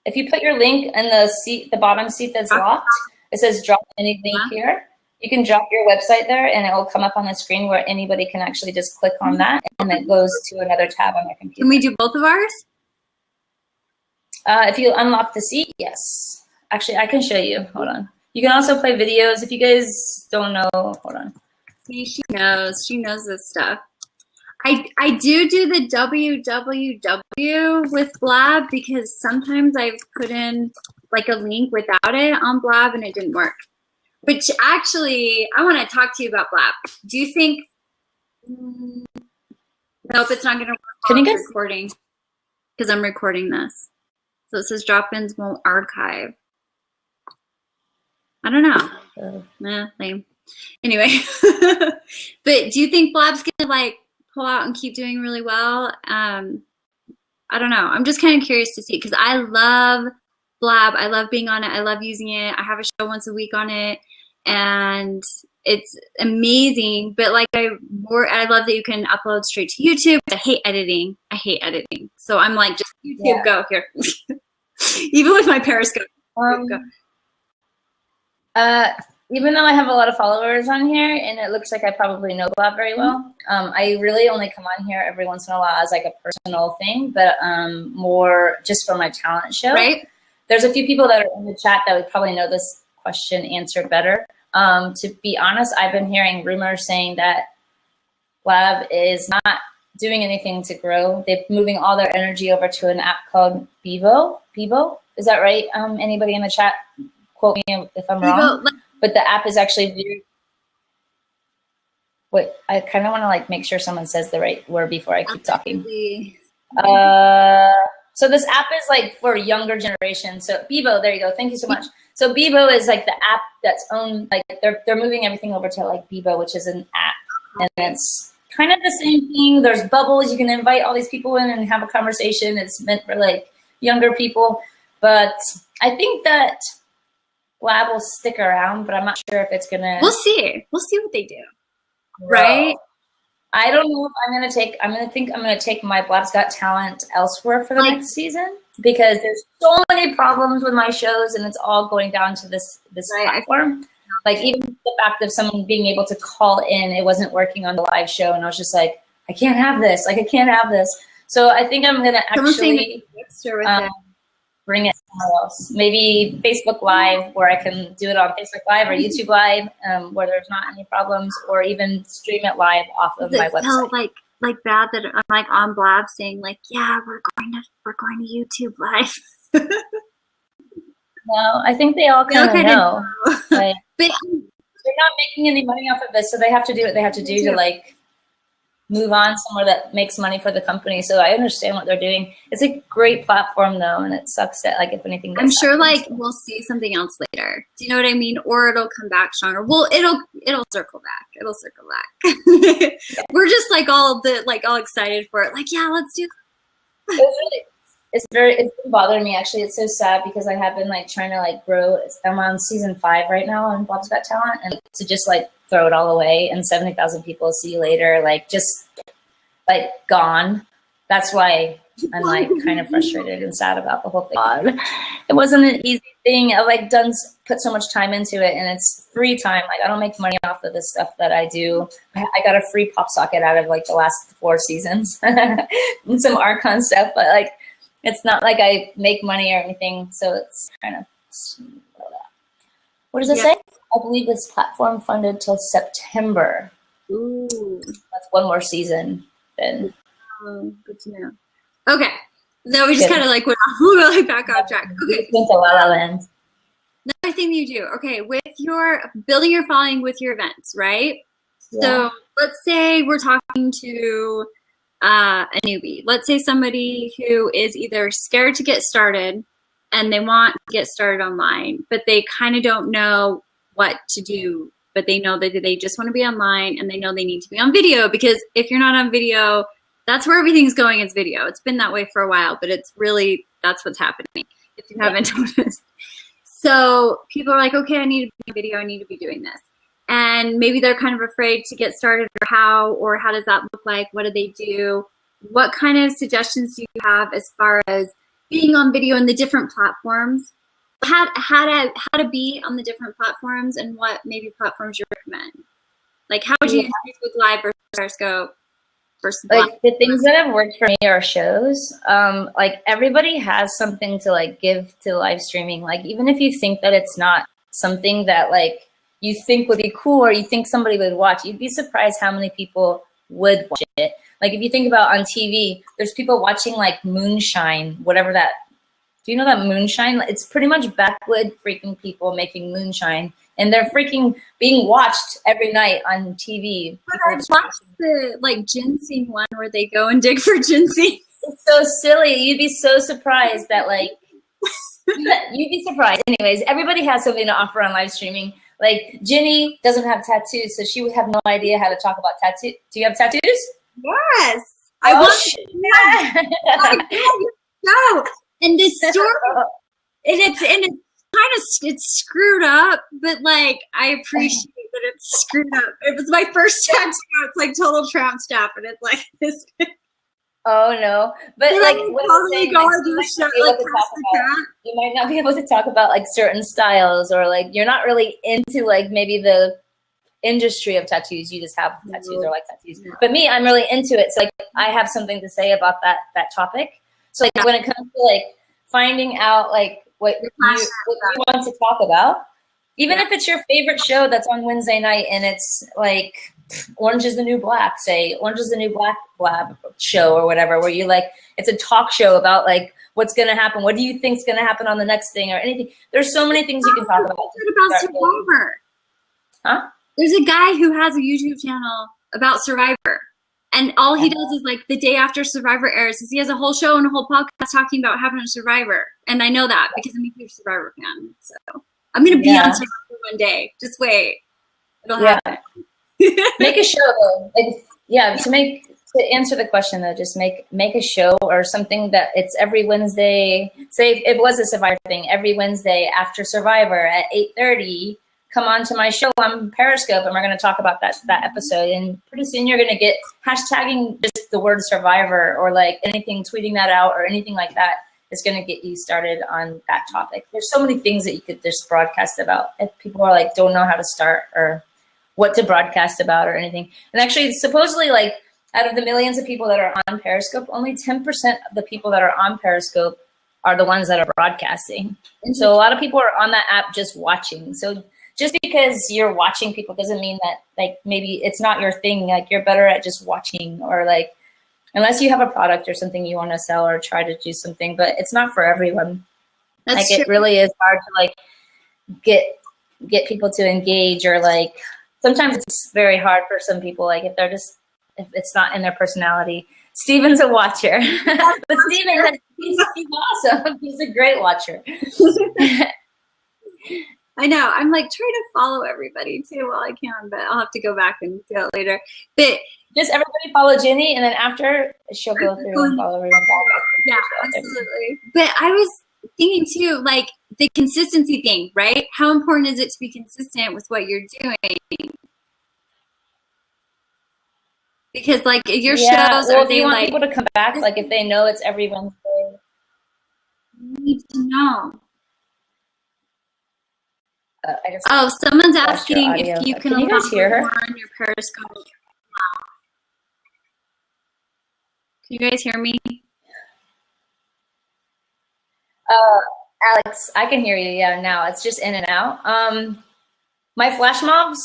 If you put your link in the seat, the bottom seat that's locked, it says drop any link here. You can drop your website there and it will come up on the screen where anybody can actually just click on that and it goes to another tab on their computer. Can we do both of ours? If you unlock the seat, yes. Actually, I can show you. Hold on. You can also play videos. If you guys don't know, hold on. See, she knows. She knows this stuff. I do the www with Blab because sometimes I've put in like a link without it on Blab and it didn't work. Which actually, I want to talk to you about Blab. Do you think? Nope, it's not going to work. Can you guys recording? Because I'm recording this, so it says drop-ins won't archive. I don't know. Nah, lame. Anyway, but do you think Blab's gonna like pull out and keep doing really well? I don't know. I'm just kind of curious to see because I love Blab. I love being on it. I love using it. I have a show once a week on it, and it's amazing. But like I love that you can upload straight to YouTube. I hate editing. So I'm like, just YouTube, go here. Even with my Periscope. Go. Even though I have a lot of followers on here and it looks like I probably know Blab very well, I really only come on here every once in a while as like a personal thing, but more just for my talent show. Right. There's a few people that are in the chat that would probably know this question answered better. To be honest, I've been hearing rumors saying that Blab is not doing anything to grow. They're moving all their energy over to an app called Bebo. Is that right? Anybody in the chat? Quote me if I'm wrong. but the app is actually very, wait, I kind of want to like make sure someone says the right word before I keep talking. So this app is like for younger generation. So Bebo, there you go. Thank you so much. So Bebo is like the app that's owned, like they're moving everything over to like Bebo, which is an app. And it's kind of the same thing. There's bubbles. You can invite all these people in and have a conversation. It's meant for like younger people. But I think that Blab will stick around, but I'm not sure if it's going to. We'll see. We'll see what they do. Right? I don't know if I'm going to take my Blab's Got Talent elsewhere for the next season, because there's so many problems with my shows and it's all going down to this platform. Like even the fact of someone being able to call in, it wasn't working on the live show. And I was just like, I can't have this. Like, I can't have this. So I think I'm going to actually bring it somewhere else. Maybe Facebook Live, where I can do it on Facebook Live or YouTube Live, where there's not any problems, or even stream it live off of my website. Felt like bad that I'm like on Blab saying like, yeah, we're going to YouTube Live. No, I think they all kind of know. Like, they're not making any money off of this, so they have to do what they have to do to like move on somewhere that makes money for the company. So I understand what they're doing. It's a great platform though, and it sucks that like if anything I'm sure like we'll see something else later. Do you know what I mean? Or it'll come back stronger. Well, it'll circle back. It'll circle back. Yeah. We're just like all excited for it. Like, yeah, let's do it's been bothering me actually. It's so sad because I have been like trying to like grow. I'm on season 5 right now on Blab's Got Talent, and to just like throw it all away and 70,000 people see you later, like just like gone. That's why I'm like kind of frustrated and sad about the whole thing. It wasn't an easy thing. I like put so much time into it, and it's free time. Like I don't make money off of this stuff that I do. I got a free pop socket out of like the last 4 seasons and some Archon stuff, but like it's not like I make money or anything. So it's kind of, what does it say? I believe this platform funded till September. Ooh. That's one more season then. Good to know. Okay. No, we just kind of like went back on track. Okay. Went to La La Land. Another thing you do, okay, with your building your following with your events, right? Yeah. So let's say we're talking to a newbie. Let's say somebody who is either scared to get started and they want to get started online, but they kind of don't know what to do, but they know that they just want to be online, and they know they need to be on video, because if you're not on video, that's where everything's going, is video. It's been that way for a while, but it's really, that's what's happening, if you haven't noticed. So people are like, okay, I need to be on video, I need to be doing this. And maybe they're kind of afraid to get started, or how does that look like? What do they do? What kind of suggestions do you have as far as being on video in the different platforms? How to be on the different platforms, and what maybe platforms you recommend? Like how would you use Facebook Live versus Periscope versus like the things that have worked for me are shows. Like everybody has something to like give to live streaming. Like even if you think that it's not something that like you think would be cool or you think somebody would watch, you'd be surprised how many people would watch it. Like if you think about on TV, there's people watching like moonshine, whatever that. Do you know that moonshine? It's pretty much backwood freaking people making moonshine, and they're freaking being watched every night on TV. But I watched the like ginseng one where they go and dig for ginseng. It's so silly. You'd be so surprised that like, you'd be surprised. Anyways, everybody has something to offer on live streaming. Like Jenny doesn't have tattoos, so she would have no idea how to talk about tattoos. Do you have tattoos? Yes. I want to. No. And this story, it's kind of screwed up, but like I appreciate that it's screwed up. It was my first tattoo. It's like total tramp stamp, and it's like this. Oh no! But like, you might not be able to talk about like certain styles, or like you're not really into like maybe the industry of tattoos. You just have tattoos or like tattoos. But me, I'm really into it. So like I have something to say about that topic. So like when it comes to like finding out like what you want to talk about, even if it's your favorite show that's on Wednesday night and it's like Orange is the New Black, say Orange is the New Black Blab show or whatever, where you like, it's a talk show about like what's going to happen. What do you think's going to happen on the next thing or anything? There's so many things you can talk about. Survivor. Huh? There's a guy who has a YouTube channel about Survivor. And all he does is like the day after Survivor airs is he has a whole show and a whole podcast talking about what happened on Survivor. And I know that because I'm a huge Survivor fan. So I'm going to be on Survivor one day. Just wait. It'll happen. Make a show though. To answer the question though, just make a show or something that it's every Wednesday. Say if it was a Survivor thing, every Wednesday after Survivor at 8:30, come on to my show on Periscope and we're going to talk about that episode. And pretty soon you're going to get hashtagging just the word Survivor or like anything, tweeting that out or anything like that is going to get you started on that topic. There's so many things that you could just broadcast about if people are like, don't know how to start or what to broadcast about or anything. And actually supposedly like out of the millions of people that are on Periscope, only 10% of the people that are on Periscope are the ones that are broadcasting. And so a lot of people are on that app just watching. So just because you're watching people doesn't mean that like maybe it's not your thing. Like you're better at just watching or like, unless you have a product or something you want to sell or try to do something, but it's not for everyone. That's true. It really is hard to like get people to engage or like, sometimes it's very hard for some people. Like if it's not in their personality. Steven's a watcher, but Steven, he's awesome. He's a great watcher. I know. I'm like trying to follow everybody too while I can, but I'll have to go back and do it later. But just everybody follow Jenny, and then after she'll go through and follow everyone back. Yeah, absolutely. But I was thinking too, like the consistency thing, right? How important is it to be consistent with what you're doing? Because like your shows, are they want people to come back? Like if they know it's every Wednesday, you need to know. I someone's asking if you can you guys hear her on your Periscope. Can you guys hear me? Alex, I can hear you. Yeah, now it's just in and out. My flash mobs,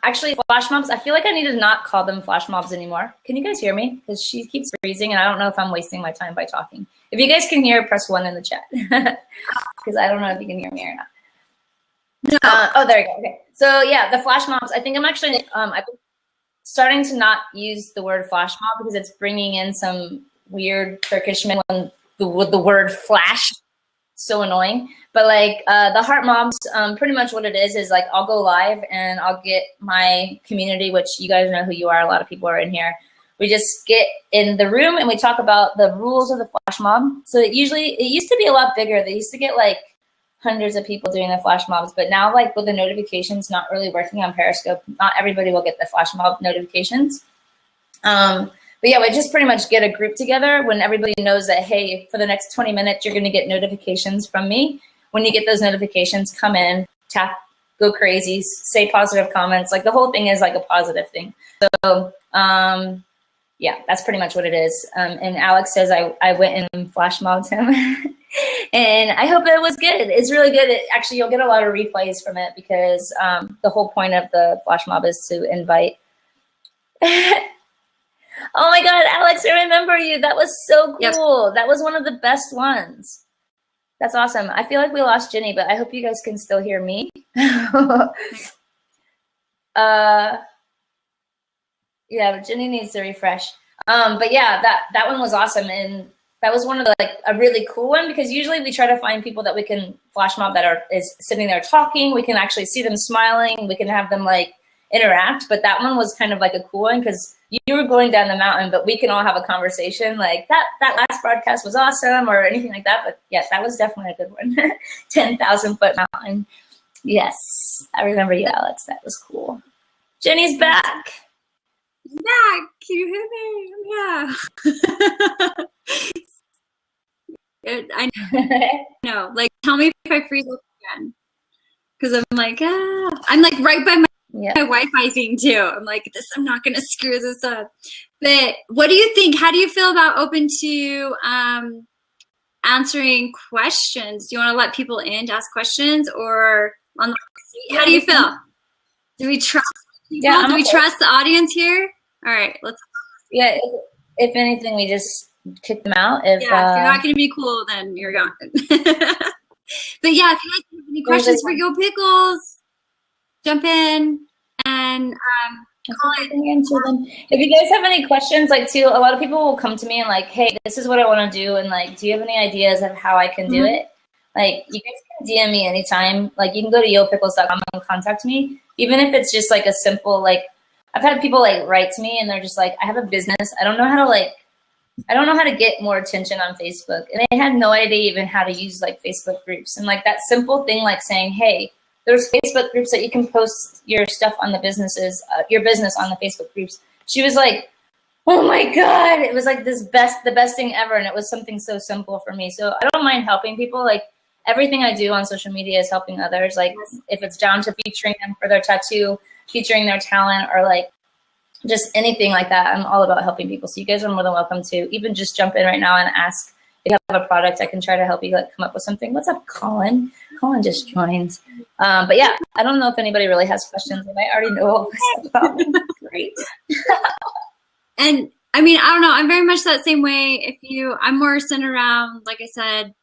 actually flash mobs, I feel like I need to not call them flash mobs anymore. Can you guys hear me? Because she keeps freezing and I don't know if I'm wasting my time by talking. If you guys can hear, press 1 in the chat. Because I don't know if you can hear me or not. No. There you go. Okay. So yeah, the flash mobs, I think I'm actually, I've been starting to not use the word flash mob because it's bringing in some weird Turkishmen with the word flash. So annoying. But like the heart mobs, pretty much what it is like I'll go live and I'll get my community, which you guys know who you are. A lot of people are in here. We just get in the room and we talk about the rules of the flash mob. So it used to be a lot bigger. They used to get like hundreds of people doing the flash mobs, but now like with the notifications not really working on Periscope, not everybody will get the flash mob notifications. But yeah, we just pretty much get a group together when everybody knows that, hey, for the next 20 minutes, you're going to get notifications from me. When you get those notifications, come in, tap, go crazy, say positive comments. Like the whole thing is like a positive thing. So yeah, that's pretty much what it is. And Alex says I went and flash mobbed him. And I hope it was good. It's really good. Actually, you'll get a lot of replays from it because the whole point of the flash mob is to invite. Oh my God, Alex, I remember you. That was so cool. Yep. That was one of the best ones. That's awesome. I feel like we lost Jenny, but I hope you guys can still hear me. Yeah, Jenny needs to refresh. But yeah, that one was awesome. And that was one of the, like a really cool one because usually we try to find people that we can flash mob that is sitting there talking. We can actually see them smiling. We can have them like interact. But that one was kind of like a cool one because you were going down the mountain, but we can all have a conversation like that last broadcast was awesome or anything like that. But yes, that was definitely a good one. 10,000-foot mountain. Yes, I remember you, Alex. That was cool. Jenny's back. Back. Can you hear me? Yeah. I know. Like, tell me if I freeze up again. Because I'm like right by my Wi-Fi thing too. I'm like, I'm not gonna screw this up. But what do you think? How do you feel about open to answering questions? Do you want to let people in to ask questions, or on the how do you feel? Do we trust people? Yeah, do we trust the audience here? All right, let's. Yeah, if anything, we just kick them out. If you're not gonna be cool, then you're gone. But yeah, if you guys have any questions for Yo Pickles, jump in. and answer them. If you guys have any questions, like too, a lot of people will come to me and like, hey, this is what I want to do, and like, do you have any ideas of how I can do it? Like, you guys can DM me anytime. Like, you can go to yopickles.com and contact me, even if it's just like a simple like. I've had people like write to me and they're just like, I have a business. I don't know how to get more attention on Facebook, and they had no idea even how to use like Facebook groups, and like that simple thing like saying, hey, there's Facebook groups that you can post your stuff on the businesses, your business on the Facebook groups. She was like, oh my God, it was like the best thing ever. And it was something so simple for me. So I don't mind helping people. Like everything I do on social media is helping others. Like if it's down to featuring them for their tattoo, featuring their talent, or like just anything like that, I'm all about helping people. So you guys are more than welcome to even just jump in right now and ask if you have a product. I can try to help you like come up with something. What's up, Colin? Colin just joined. But yeah, I don't know if anybody really has questions. I already know all this about them. Great. And I mean, I don't know. I'm very much that same way. I'm more centered around, like I said,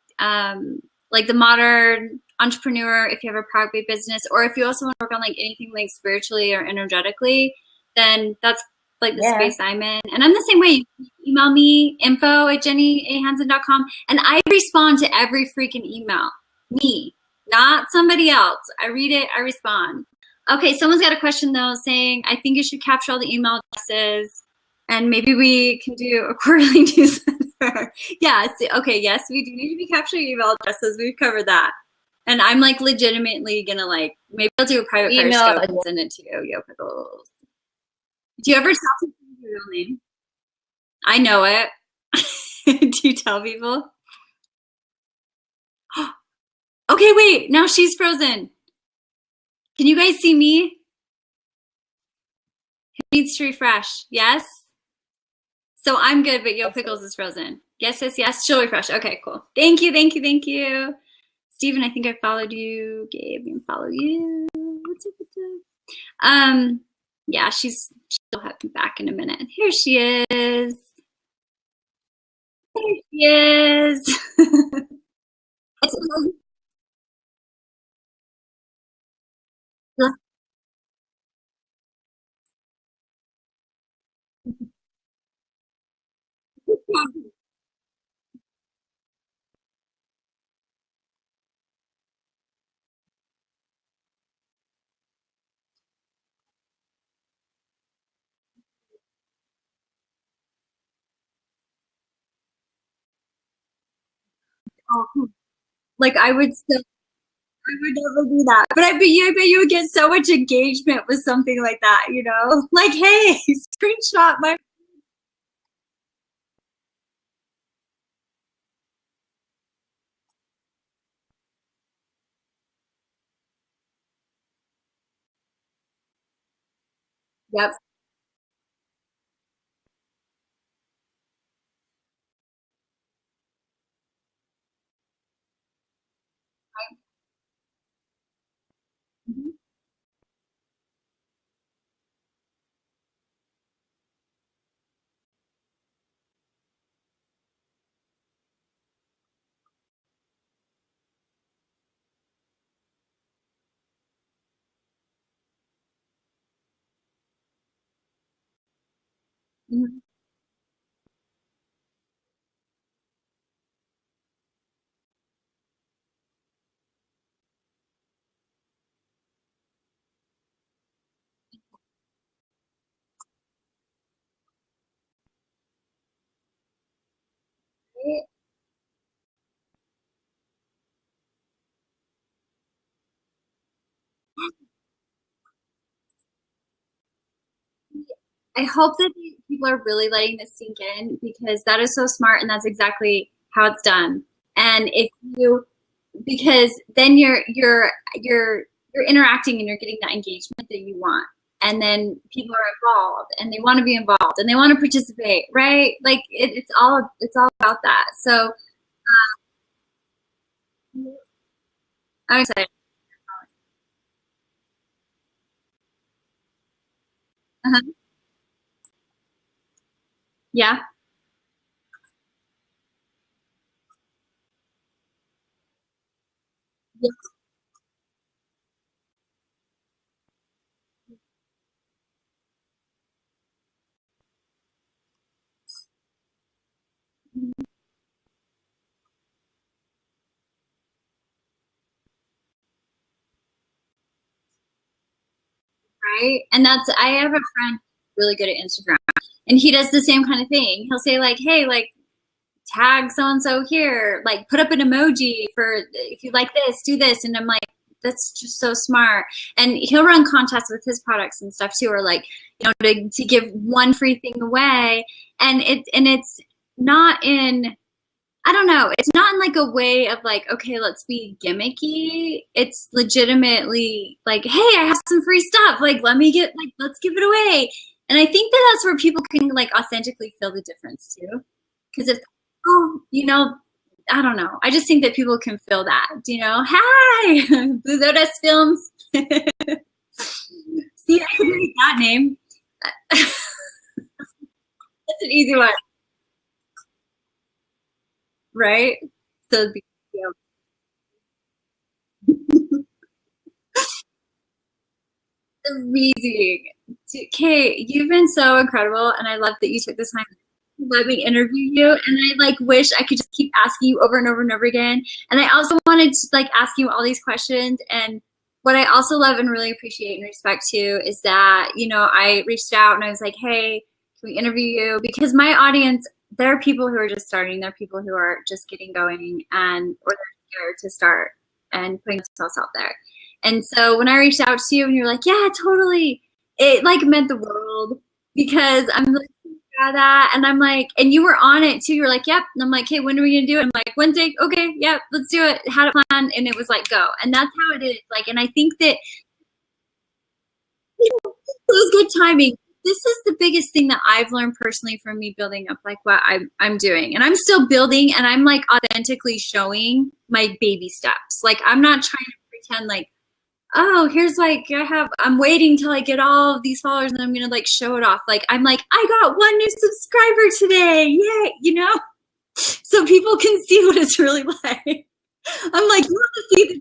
like the modern entrepreneur. If you have a product-based business, or if you also want to work on like anything like spiritually or energetically, then that's like the space I'm in. And I'm the same way. You email me info@JennyAHansen.com, and I respond to every freaking email. Me, not somebody else. I read it, I respond. Okay, someone's got a question though, saying, I think you should capture all the email addresses, and maybe we can do a quarterly newsletter. Yeah, okay, yes, we do need to be capturing email addresses. We've covered that. And I'm like legitimately gonna like, maybe I'll do a private Periscope and send it to you, Yo Pickles. Do you ever tell people your real name? I know it. Do you tell people? Okay, wait, now she's frozen. Can you guys see me? It needs to refresh, yes? So I'm good, but Yo Pickles is frozen. Yes, yes, yes, she'll refresh. Okay, cool. Thank you, thank you, thank you. Steven, I think I followed you. Gabe, I follow you. What's up, what's up? Yeah, she'll have me back in a minute. Here she is. There she is. Like I would never do that. But I bet you would get so much engagement with something like that, you know? Like, hey, screenshot my. Yep. Mm-hmm. I hope that people are really letting this sink in, because that is so smart, and that's exactly how it's done. And if you, because then you're interacting and you're getting that engagement that you want, and then people are involved and they want to be involved and they want to participate, right? Like it's all about that. So I'm excited. Uh-huh. Yeah. Right? And that's, I have a friend really good at Instagram, and he does the same kind of thing. He'll say like, hey, like tag so and so here, like put up an emoji for if you like this, do this. And I'm like, that's just so smart. And he'll run contests with his products and stuff too, or like, you know, to give one free thing away. And it's not in, I don't know, it's not in like a way of like, okay, let's be gimmicky. It's legitimately like, hey, I have some free stuff. Like, let me get, like, let's give it away. And I think that that's where people can like authentically feel the difference too. Because if, oh, you know, I don't know. I just think that people can feel that, you know, hi, Blue Lotus Films. See, I can make that name. That's an easy one. Right? So, yeah. Amazing. Kate, you've been so incredible, and I love that you took the time to let me interview you. And I like wish I could just keep asking you over and over and over again. And I also wanted to like ask you all these questions. And what I also love and really appreciate and respect too is that, you know, I reached out and I was like, hey, can we interview you? Because my audience, there are people who are just starting, there are people who are just getting going, and or they're scared to start and putting themselves out there. And so when I reached out to you and you're like, yeah, totally, it like meant the world, because I'm like, yeah, that, and I'm like, and you were on it too. You're like, yep. And I'm like, hey, when are we gonna do it? I'm like, Wednesday. Okay, yep, let's do it. Had a plan, and it was like, go. And that's how it is. Like, and I think that it was good timing. This is the biggest thing that I've learned personally from me building up like what I'm doing. And I'm still building, and I'm like authentically showing my baby steps. Like, I'm not trying to pretend like, oh, here's like, I'm waiting till I get all of these followers and I'm going to like show it off. Like, I'm like, I got one new subscriber today. Yay. You know, so people can see what it's really like. I'm like, you want to see the,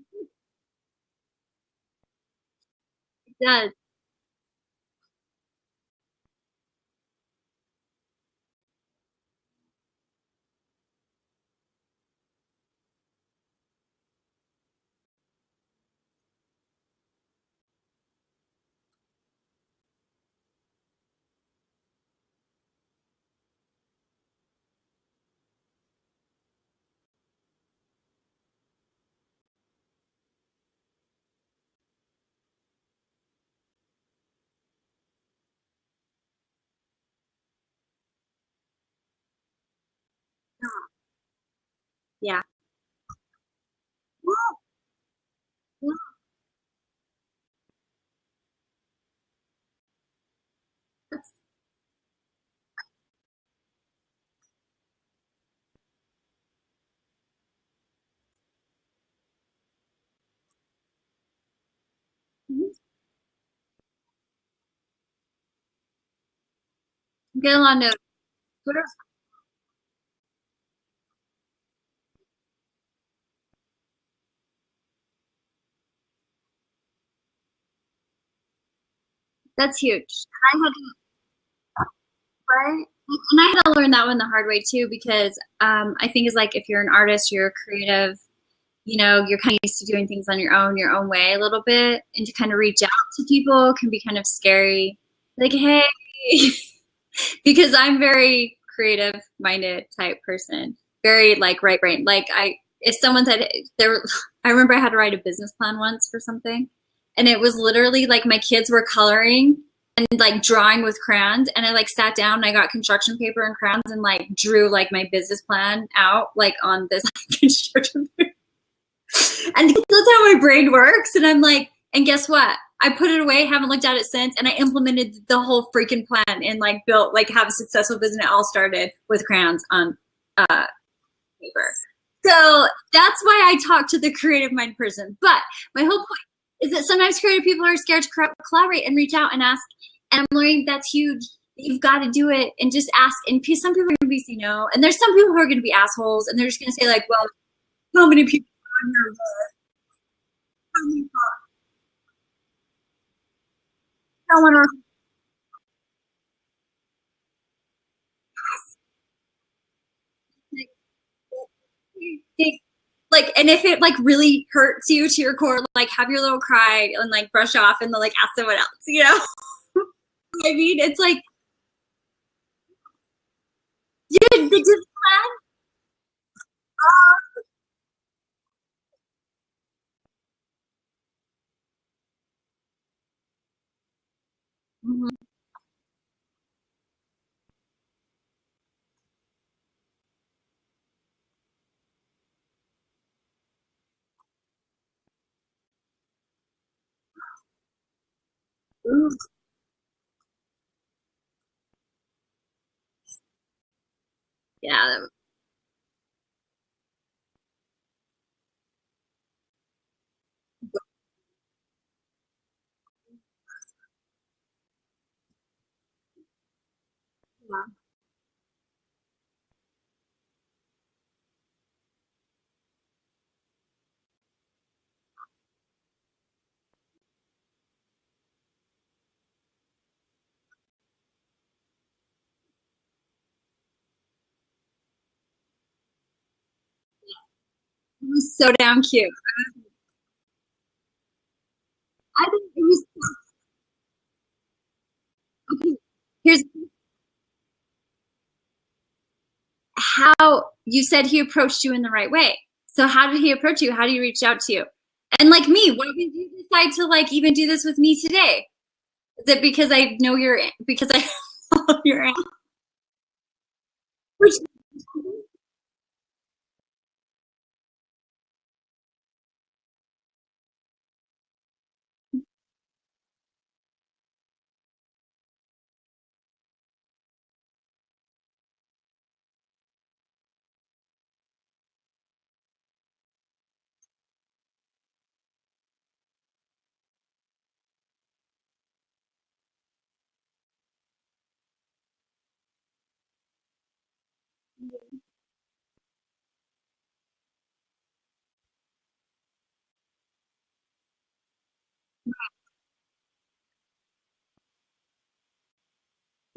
it does. Yeah. Get a lot of notes. That's huge. I had to, right? And I had to learn that one the hard way too, because I think it's like if you're an artist, you're a creative, you know, you're kind of used to doing things on your own way a little bit, and to kind of reach out to people can be kind of scary. Like, hey, because I'm very creative minded type person, very like right brain. Like if someone said there, I remember I had to write a business plan once for something, and it was literally like my kids were coloring and like drawing with crayons, and I like sat down and I got construction paper and crayons and like drew like my business plan out like on this construction paper. And that's how my brain works. And I'm like, and guess what? I put it away, haven't looked at it since, and I implemented the whole freaking plan and like built, like have a successful business. It all started with crayons on paper. So that's why I talk to the creative mind person. But my whole point is that sometimes creative people are scared to collaborate and reach out and ask. And I'm learning that's huge. You've got to do it and just ask. And some people are going to be say no, and there's some people who are going to be assholes, and they're just going to say like, well, how many people on your list? How many people? Someone or like, and if it like really hurts you to your core, like have your little cry and like brush off and then like ask someone else, you know? I mean, it's like, yeah, the Disneyland. Mhm. Ooh, yeah, that was so damn cute. I think it was okay. Here's how you said he approached you in the right way. So how did he approach you? How did he reach out to you? And like me, why did you decide to like even do this with me today? Is it because I know you're because I follow your aunt? Which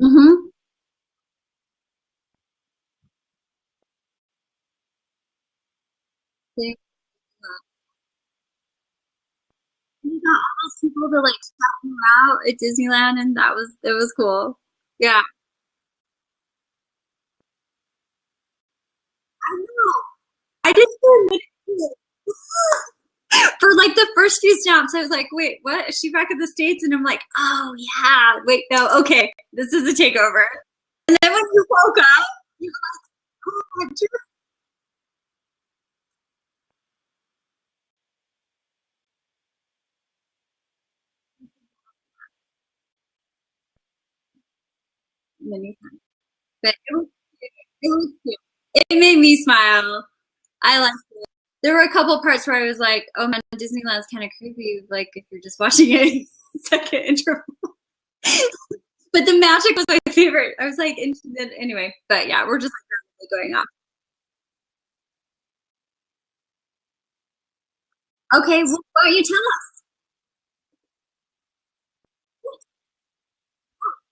mm-hmm. You got all those people to like shout you out at Disneyland, and that was it was cool. Yeah, I know. I didn't even admit it. For like the first few snaps, I was like, "Wait, what? Is she back in the States?" And I'm like, "Oh yeah, wait, no, okay, this is a takeover." And then when you woke up, you were like, "Oh, many times." But it was cute. It made me smile. I liked it. There were a couple parts where I was like, "Oh man, Disneyland's kind of creepy." Like if you're just watching a second intro. But the magic was my favorite. I was like, anyway, but yeah, we're just like going off. Okay, well, why don't you tell us?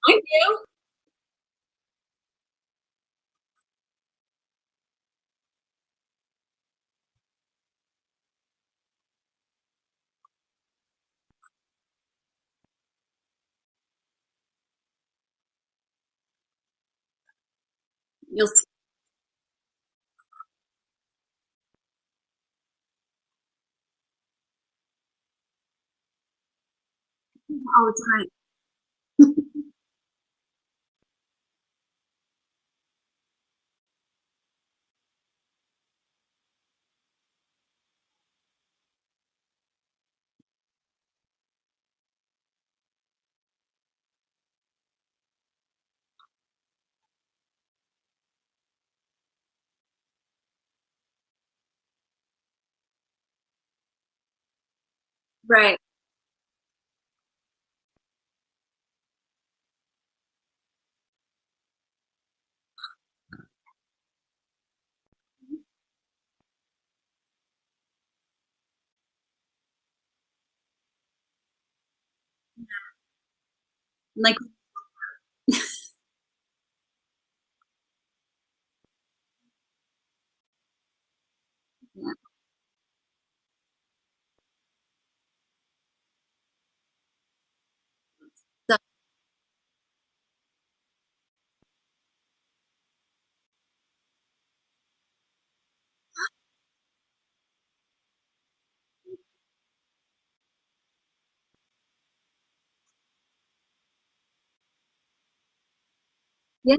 I do. You'll see all the time. Right. Like, yeah. Yeah.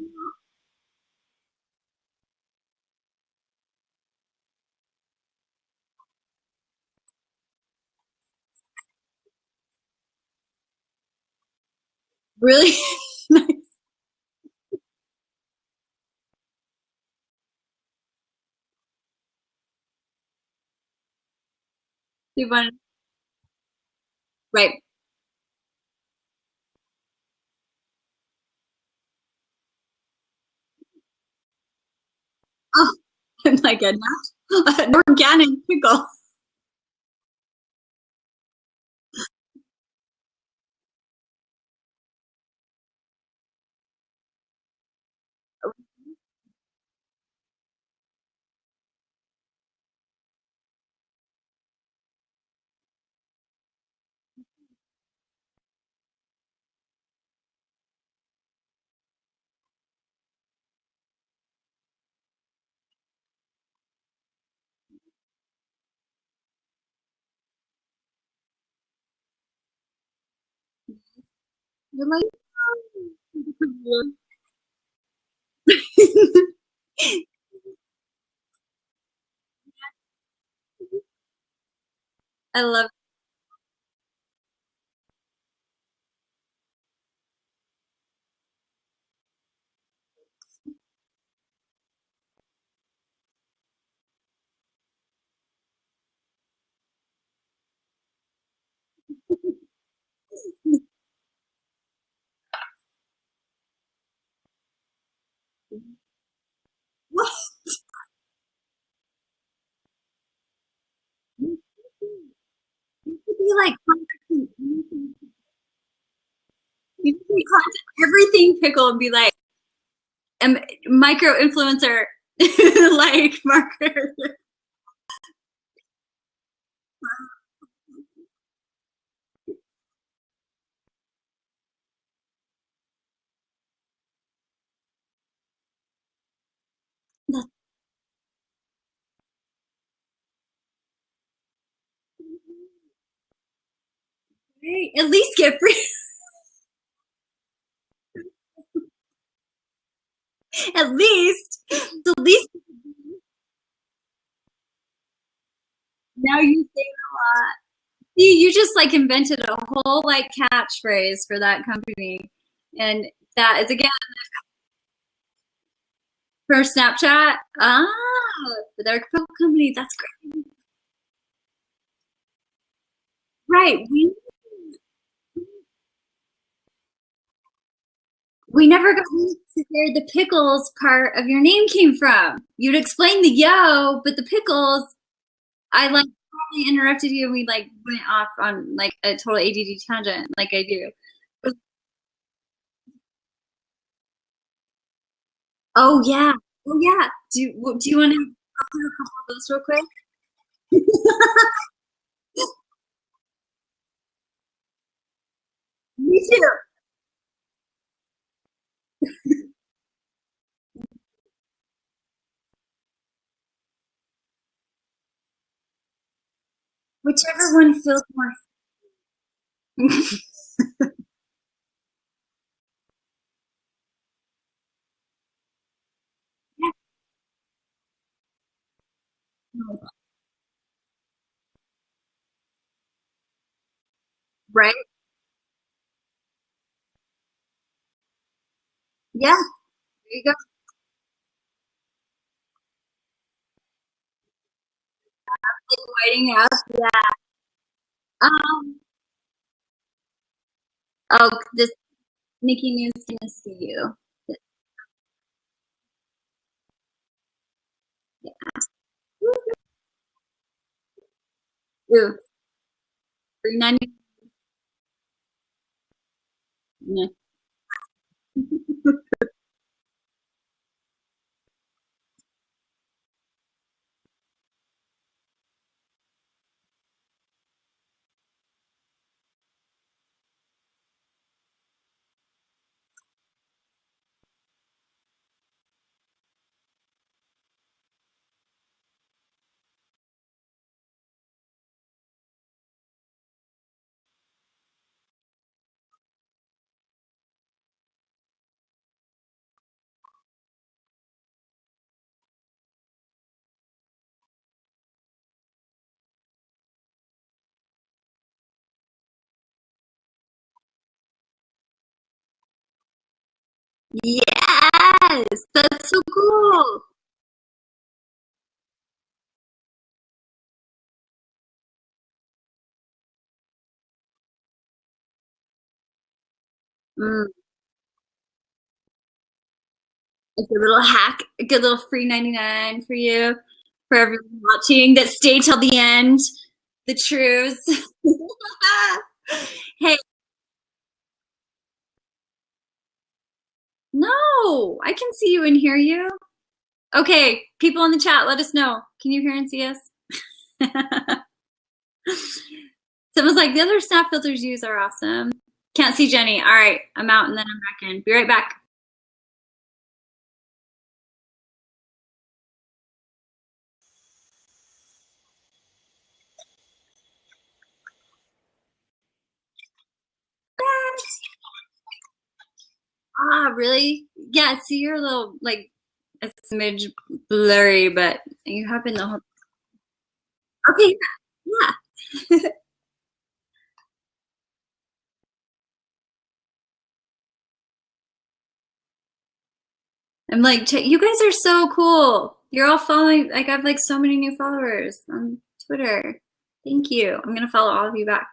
Really? Nice. You want, right. Oh, I'm like an organic pickle. You're like, I love what? You could be like you could be content everything pickle and be like micro influencer like marker. That's great. At least get free. At least now you say a lot. See, you just like invented a whole like catchphrase for that company. And that is again for Snapchat. Ah, the dark pickle company. That's great. Right. We never got to where the pickles part of your name came from. You'd explain the yo, but the pickles, I like probably interrupted you and we like went off on like a total ADD tangent like I do. Oh yeah. Oh yeah. Do you want to go through a couple of those real quick? Me too. Whichever one feels more. Right? Yeah. There you go. Like lighting up. Yeah. Um. Oh, this Nikki News gonna see you. Yeah. Ooh. 390. Yeah. Yes, that's so cool. Mm. A good little hack, a good little free 99 for you, for everyone watching that stayed till the end. The truths. Hey, no, I can see you and hear you. Okay, people in the chat, let us know. Can you hear and see us? Someone's like, the other snap filters you use are awesome. Can't see Jenny. All right, I'm out and then I'm back in. Be right back. Ah, really? Yeah, see, you're a little, like, a smidge blurry, but you have been the whole. Okay, yeah. I'm like, you guys are so cool. You're all following, like, I have like so many new followers on Twitter. Thank you. I'm gonna follow all of you back.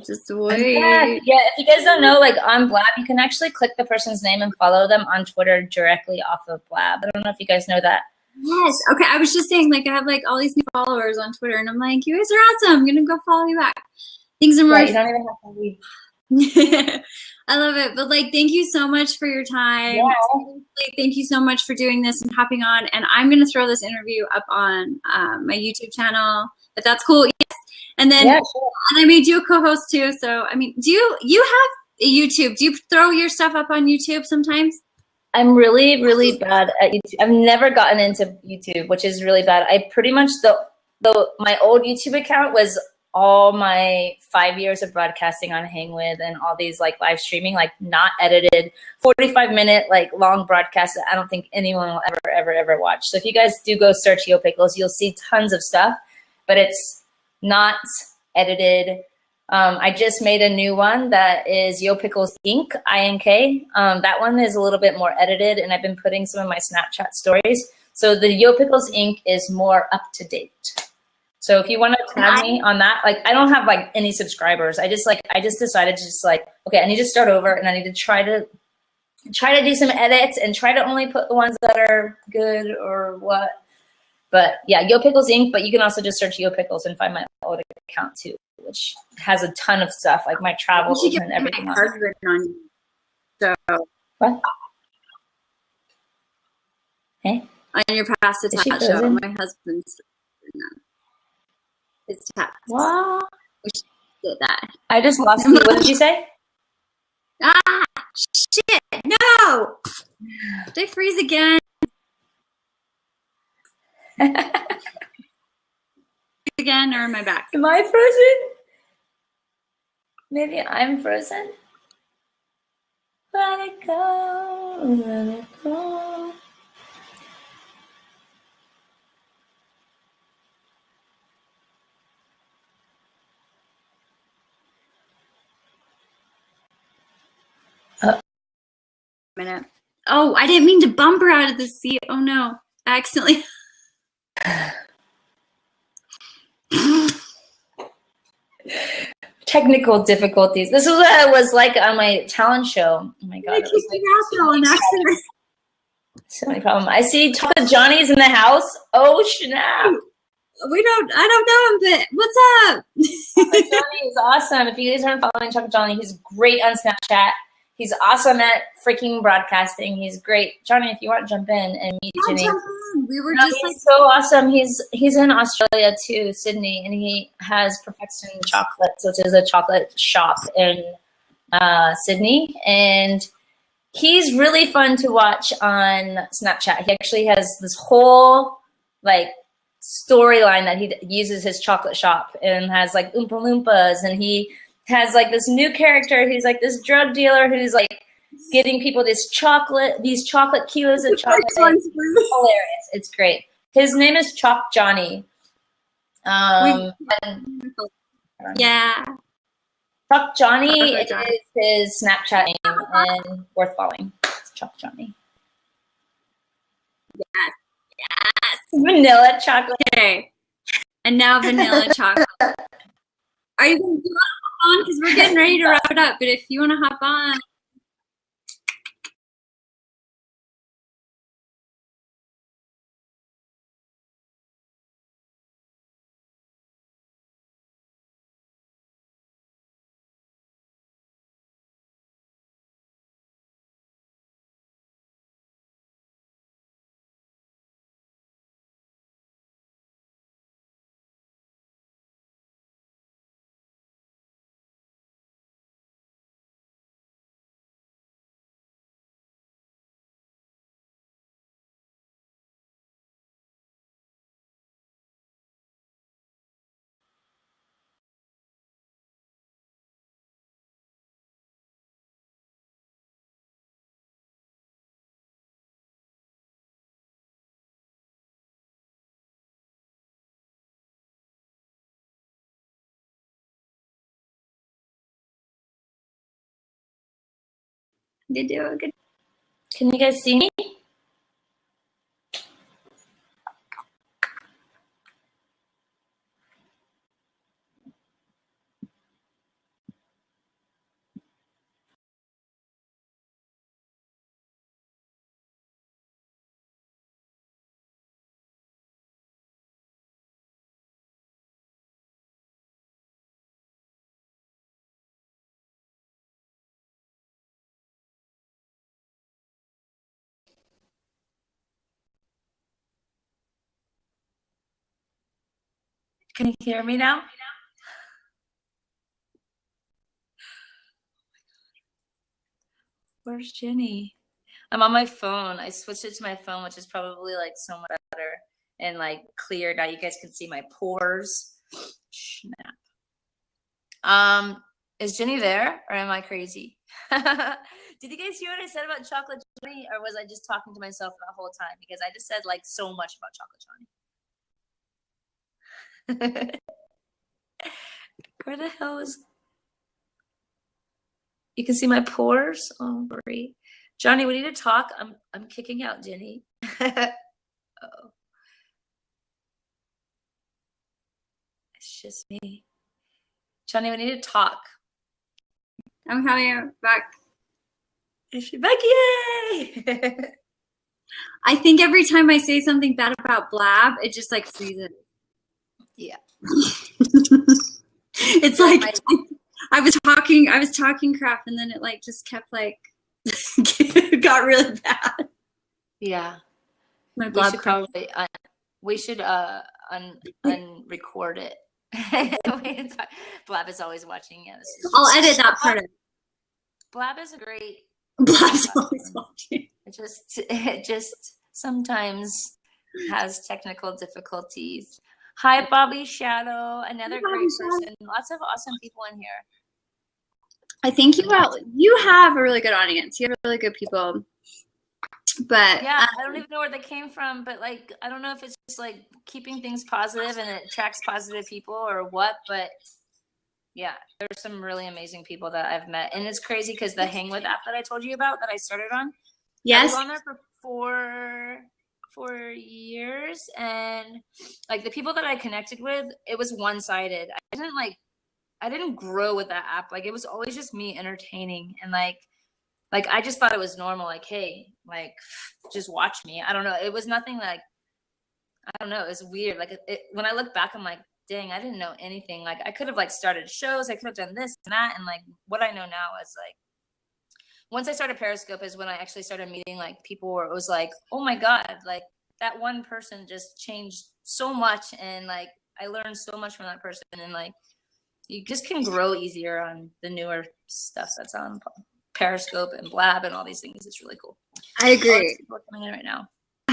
Just wait. Yeah, if you guys don't know, like on Blab, you can actually click the person's name and follow them on Twitter directly off of Blab. I don't know if you guys know that. Yes. Okay. I was just saying, like, I have like all these new followers on Twitter, and I'm like, you guys are awesome. I'm gonna go follow you back. Things are more. Yeah, you don't even have to leave. I love it. But like, thank you so much for your time. Yeah. Thank you so much for doing this and hopping on. And I'm gonna throw this interview up on my YouTube channel, if that's cool. Yes. And then, yeah, sure. And I made you a co-host too. So I mean, do you have a YouTube? Do you throw your stuff up on YouTube sometimes? I'm really, really bad at YouTube. I've never gotten into YouTube, which is really bad. I pretty much my old YouTube account was all my 5 years of broadcasting on Hang With and all these like live streaming, like not edited, 45-minute like long broadcasts that I don't think anyone will ever watch. So if you guys do go search Yo Pickles, you'll see tons of stuff, but it's not edited. I just made a new one that is Yo Pickles Inc. INK. That one is a little bit more edited, and I've been putting some of my Snapchat stories. So the Yo Pickles Inc. is more up to date. So if you want to tag me on that, like I don't have like any subscribers. I just decided to just like, okay, I need to start over and I need to try to do some edits and try to only put the ones that are good or what. But yeah, Yo Pickles Inc. But you can also just search Yo Pickles and find my old account too, which has a ton of stuff like my travels and everything. On so what? Hey, on your past attack show, my husband's his tats. Wow. We should get that. I just lost you. What did you say? Ah, shit! No. Did I freeze again? Again, or am I back? Am I frozen? Maybe I'm frozen. Let it go, let it go. Minute. Oh, I didn't mean to bump her out of the seat. Oh no, I accidentally. Technical difficulties. This is what it was like on my talent show. Oh my god! So many problems. I see Chocolate Johnny's in the house. Oh snap! I don't know him, but what's up? Chocolate Johnny is awesome. If you guys aren't following Chocolate Johnny, he's great on Snapchat. He's awesome at freaking broadcasting. He's great. Johnny, if you want to jump in and meet Jenny. We were just he's so awesome. He's in Australia too, Sydney, and he has Perfection Chocolates, which is a chocolate shop in Sydney. And he's really fun to watch on Snapchat. He actually has this whole like storyline that he uses his chocolate shop and has like Oompa Loompas, and he has like this new character who's like this drug dealer who's like giving people these chocolate kilos of chocolate. It's hilarious. It's great. His name is Chalk Johnny. Yeah. Chalk Johnny is his Snapchat name and worth following. chocolate Johnny. Yes. Yes. Vanilla chocolate. Okay. And now vanilla chocolate. Are you going to hop on? Because we're getting ready to wrap it up. But if you want to hop on. You do a good. Can you guys see me? Can you hear me now? Where's Jenny? I'm on my phone. I switched it to my phone, which is probably like so much better and like clear. Now you guys can see my pores. Snap. Is Jenny there or am I crazy? Did you guys hear what I said about chocolate Johnny, or was I just talking to myself the whole time? Because I just said like so much about chocolate Johnny. Where the hell is? You can see my pores. Oh, great. Johnny, we need to talk. I'm kicking out Jenny. Oh. It's just me. Johnny, we need to talk. I'm coming back. Is she back? Yay! I think every time I say something bad about Blab, it just like freezes. Yeah. It's like I was talking crap and then it like just kept like got really bad. Yeah. My Blab we should unrecord it. Blab is always watching. Yeah, I'll edit that part. Blab is a great. Blab's always watching. It just sometimes has technical difficulties. Hi, Bobby Shadow, another great person. Lots of awesome people in here. I think you have a really good audience. You have really good people. But yeah, I don't even know where they came from, but like I don't know if it's just like keeping things positive and it attracts positive people or what, but yeah, there's some really amazing people that I've met. And it's crazy because the Hang With app that I told you about that I started on, yes, I was on there for 4 years, and like the people that I connected with, it was one-sided. I didn't grow with that app. Like it was always just me entertaining, and like I just thought it was normal. Like, hey, like just watch me. I don't know. It was nothing like, I don't know. It was weird. Like when I look back, I'm like, dang, I didn't know anything. Like I could have like started shows. I could have done this and that. And like what I know now is like, once I started Periscope is when I actually started meeting like people where it was like, oh my God, like that one person just changed so much. And like, I learned so much from that person. And like, you just can grow easier on the newer stuff that's on Periscope and Blab and all these things. It's really cool. I agree. People coming in right now.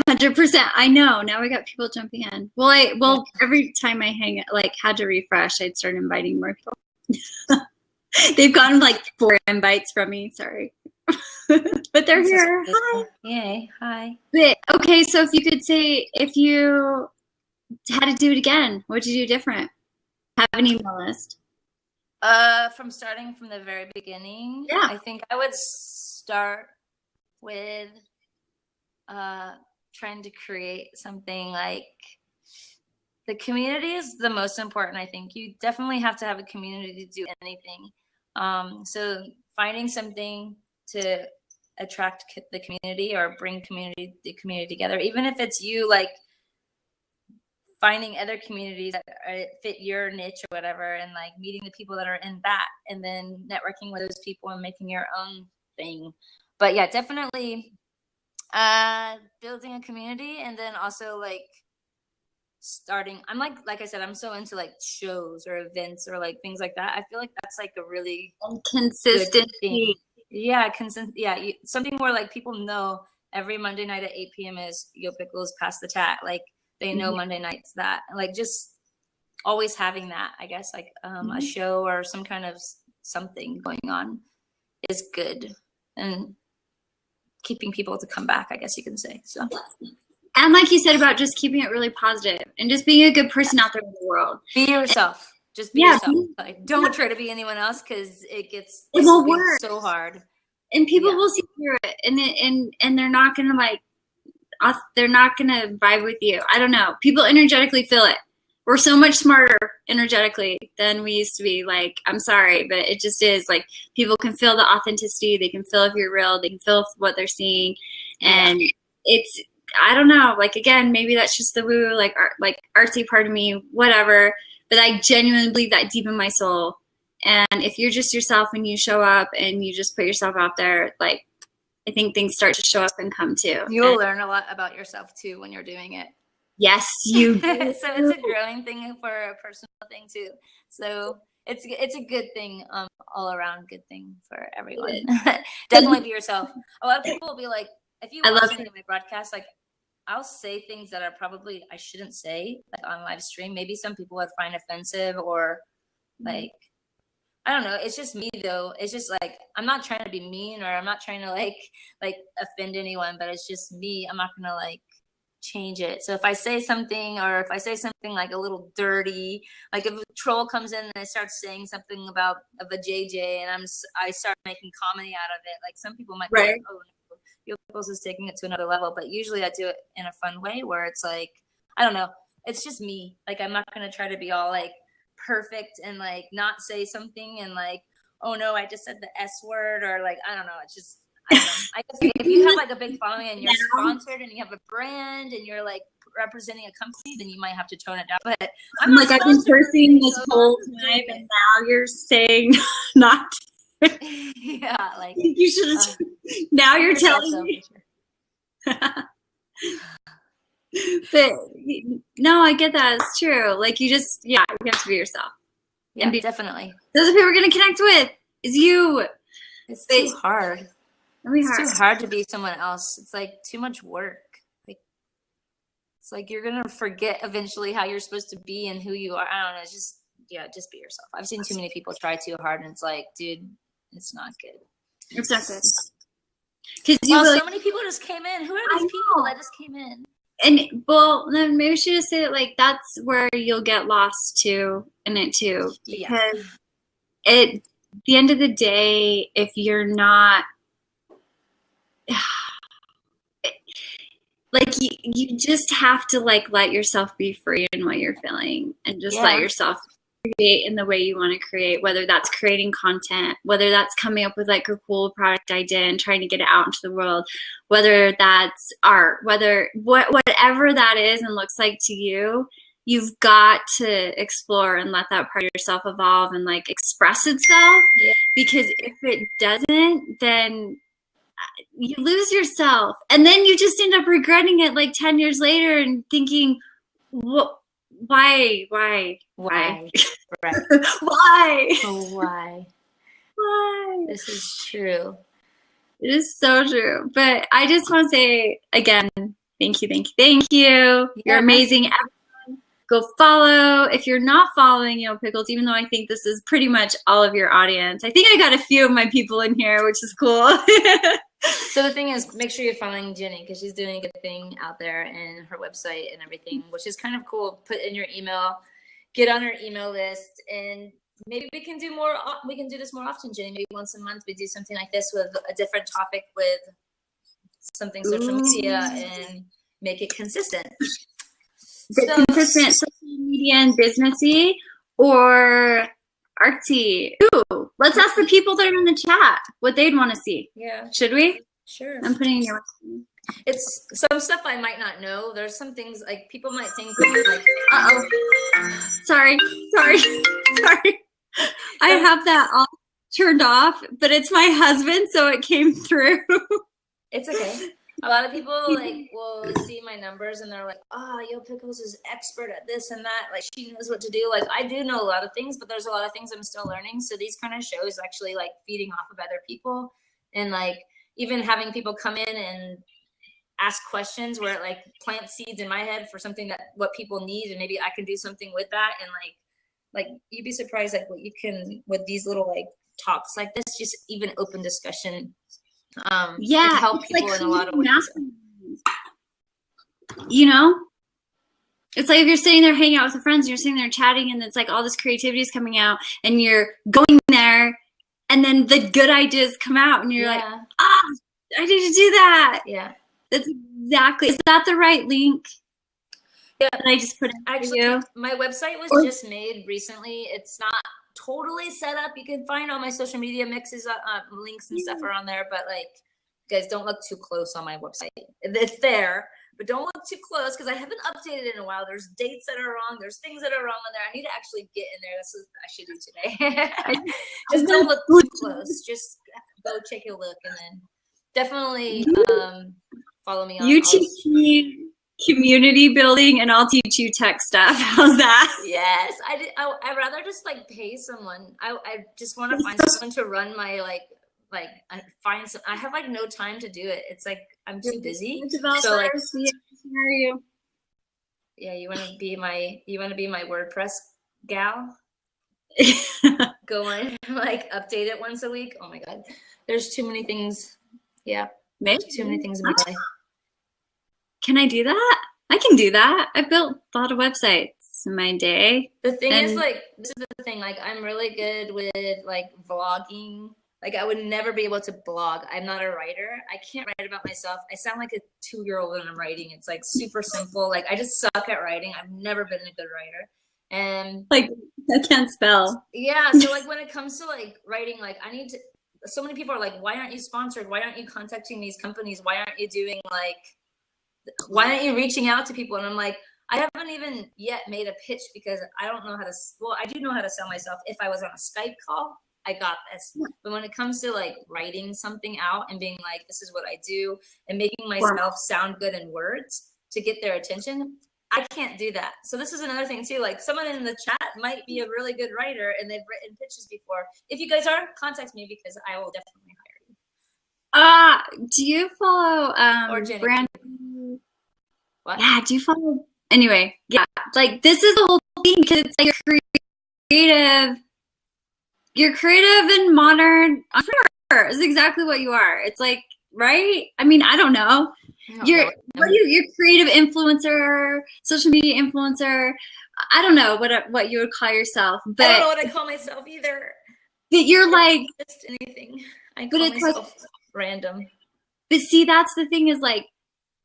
100%. I know. Now we got people jumping in. Well, every time I had to refresh, I'd start inviting more people. They've gotten like 4 invites from me. Sorry. But they're here. Hi. Yay. Hi. But, okay, so if you could say, if you had to do it again, what would you do different? Have an email list. From starting from the very beginning, yeah. I think I would start with trying to create something like the community is the most important. I think you definitely have to have a community to do anything. So finding something to attract the community or bring the community together, even if it's you like finding other communities that fit your niche or whatever, and like meeting the people that are in that, and then networking with those people and making your own thing. But yeah, definitely building a community, and then also like starting. I'm like I said, I'm so into like shows or events or like things like that. I feel like that's like a really consistency. Yeah, something where like people know every Monday night at 8 p.m. is Yo Pickles Pass the Chat. Like they know Monday nights that, like just always having that, I guess, like a show or some kind of something going on is good, and keeping people to come back, I guess you can say. So, and like you said about just keeping it really positive and just being a good person out there in the world. Be yourself. Just be yourself. Like, don't try to be anyone else, because it won't work. So hard. And people will see through it, and they're not gonna they're not gonna vibe with you. I don't know. People energetically feel it. We're so much smarter energetically than we used to be. Like, I'm sorry, but it just is. Like, people can feel the authenticity. They can feel if you're real. They can feel what they're seeing, and it's, I don't know. Like, again, maybe that's just the woo, like artsy part of me, whatever. But I genuinely believe that deep in my soul. And if you're just yourself and you show up and you just put yourself out there, like, I think things start to show up and come too. You'll learn a lot about yourself too when you're doing it. Yes, you do. So it's a growing thing for a personal thing too. So it's a good thing, all around good thing for everyone. Definitely be yourself. A lot of people will be like, if you watch any of my broadcasts, like I'll say things that are probably I shouldn't say, like on live stream. Maybe some people would find offensive, or like, I don't know. It's just me though. It's just like, I'm not trying to be mean, or I'm not trying to like offend anyone, but it's just me. I'm not gonna like change it. So if I say something, or if I say something like a little dirty, like if a troll comes in and I start saying something about a JJ, and I start making comedy out of it, like some people might be like, oh no, Yo Pickles is taking it to another level. But usually I do it in a fun way where it's like, I don't know, it's just me. Like, I'm not gonna try to be all like perfect and like not say something and like, oh no, I just said the S word, or like, I don't know. It's just, I don't know. I guess if you have like a big following and you're sponsored and you have a brand and you're like representing a company, then you might have to tone it down. But I'm like, I've been cursing this whole time, and now you're saying not. Yeah, like you should have. Now you're telling me. But no, I get that. It's true. Like, you just, you have to be yourself. Yeah, definitely. Those are people we're gonna connect with. Is you. It's too hard. It's too hard to be someone else. It's like too much work. Like, it's like you're gonna forget eventually how you're supposed to be and who you are. I don't know. It's just, just be yourself. I've seen too many people try too hard, and it's like, dude, it's not good. It's not good. Because so many people just came in. Who are these people that just came in? And well, then maybe we should just say that, like, that's where you'll get lost too in it too, because at the end of the day, if you're not like, you just have to like let yourself be free in what you're feeling, and just let yourself create in the way you want to create, whether that's creating content, whether that's coming up with like a cool product idea and trying to get it out into the world, whether that's art, whatever that is and looks like to you. You've got to explore and let that part of yourself evolve and like express itself, because if it doesn't, then you lose yourself, and then you just end up regretting it like 10 years later and thinking, what? Why? Right. Why? Why? This is true. It is so true. But I just want to say again, thank you. You're amazing. Everyone, go follow. If you're not following Yo Pickles, even though I think this is pretty much all of your audience, I think I got a few of my people in here, which is cool. So the thing is, make sure you're following Jenny, because she's doing a good thing out there, and her website and everything, which is kind of cool. Put in your email, get on her email list, and maybe we can do this more often, Jenny. Maybe once a month we do something like this with a different topic with something social media and make it consistent. Consistent social media and businessy or artsy. Ooh, let's ask the people that are in the chat what they'd want to see. Yeah. Should we? Sure. I'm putting in your. It's some stuff I might not know. There's some things like people might think like, Sorry. I have that all turned off, but it's my husband, so it came through. It's okay. A lot of people like will see my numbers and they're like, oh, Yo Pickles is expert at this and that. Like she knows what to do. Like I do know a lot of things, but there's a lot of things I'm still learning. So these kind of shows actually like feeding off of other people and like even having people come in and ask questions where it like plant seeds in my head for something that what people need, and maybe I can do something with that. And like you'd be surprised like what you can with these little like talks like this, just even open discussion. Yeah, help people like in a lot of ways. You know, it's like if you're sitting there hanging out with your friends, and you're sitting there chatting, and it's like all this creativity is coming out, and you're going there, and then the good ideas come out, and you're like, I need to do that. Yeah. That's exactly. Is that the right link? Yeah, that I just put in actually, you? My website was just made recently. It's not totally set up. You can find all my social media mixes, links and stuff are on there. But like, guys, don't look too close on my website. It's there, but don't look too close because I haven't updated it in a while. There's dates that are wrong. There's things that are wrong on there. I need to actually get in there. That's what I should do today. Just don't look too close. Just go take a look and then definitely follow me on. You teach me community building and I'll teach you tech stuff. How's that? Yes, I'd rather just like pay someone. I just want to find someone to run my I have like no time to do it. It's like I'm too busy. So like, yeah, you want to be my WordPress gal? Go on, like update it once a week. Oh my God, there's too many things. Yeah, maybe too many things in my life. Can I do that? I can do that. I built a lot of websites in my day. The thing is, like, this is the thing. Like, I'm really good with like vlogging. Like, I would never be able to blog. I'm not a writer. I can't write about myself. I sound like a 2-year-old when I'm writing. It's like super simple. Like, I just suck at writing. I've never been a good writer. And like, I can't spell. Yeah. So like when it comes to like writing, like I need to, so many people are like, why aren't you sponsored? Why aren't you contacting these companies? Why aren't you doing like, why aren't you reaching out to people? And I'm like, I haven't even yet made a pitch because I don't know how to, well, I do know how to sell myself. If I was on a Skype call, I got this. But when it comes to like writing something out and being like, this is what I do and making myself sound good in words to get their attention, I can't do that. So this is another thing too. Like someone in the chat might be a really good writer and they've written pitches before. If you guys are, contact me because I will definitely hire you. Do you follow or Jenny? Brand? What? Yeah, do you follow? Anyway, yeah, like this is the whole thing because it's like you're creative and modern entrepreneur is exactly what you are. It's like, right? I mean, I don't know. You're creative influencer, social media influencer. I don't know what you would call yourself, but I don't know what I call myself either. But you're like just anything. I call myself random. But see, that's the thing is like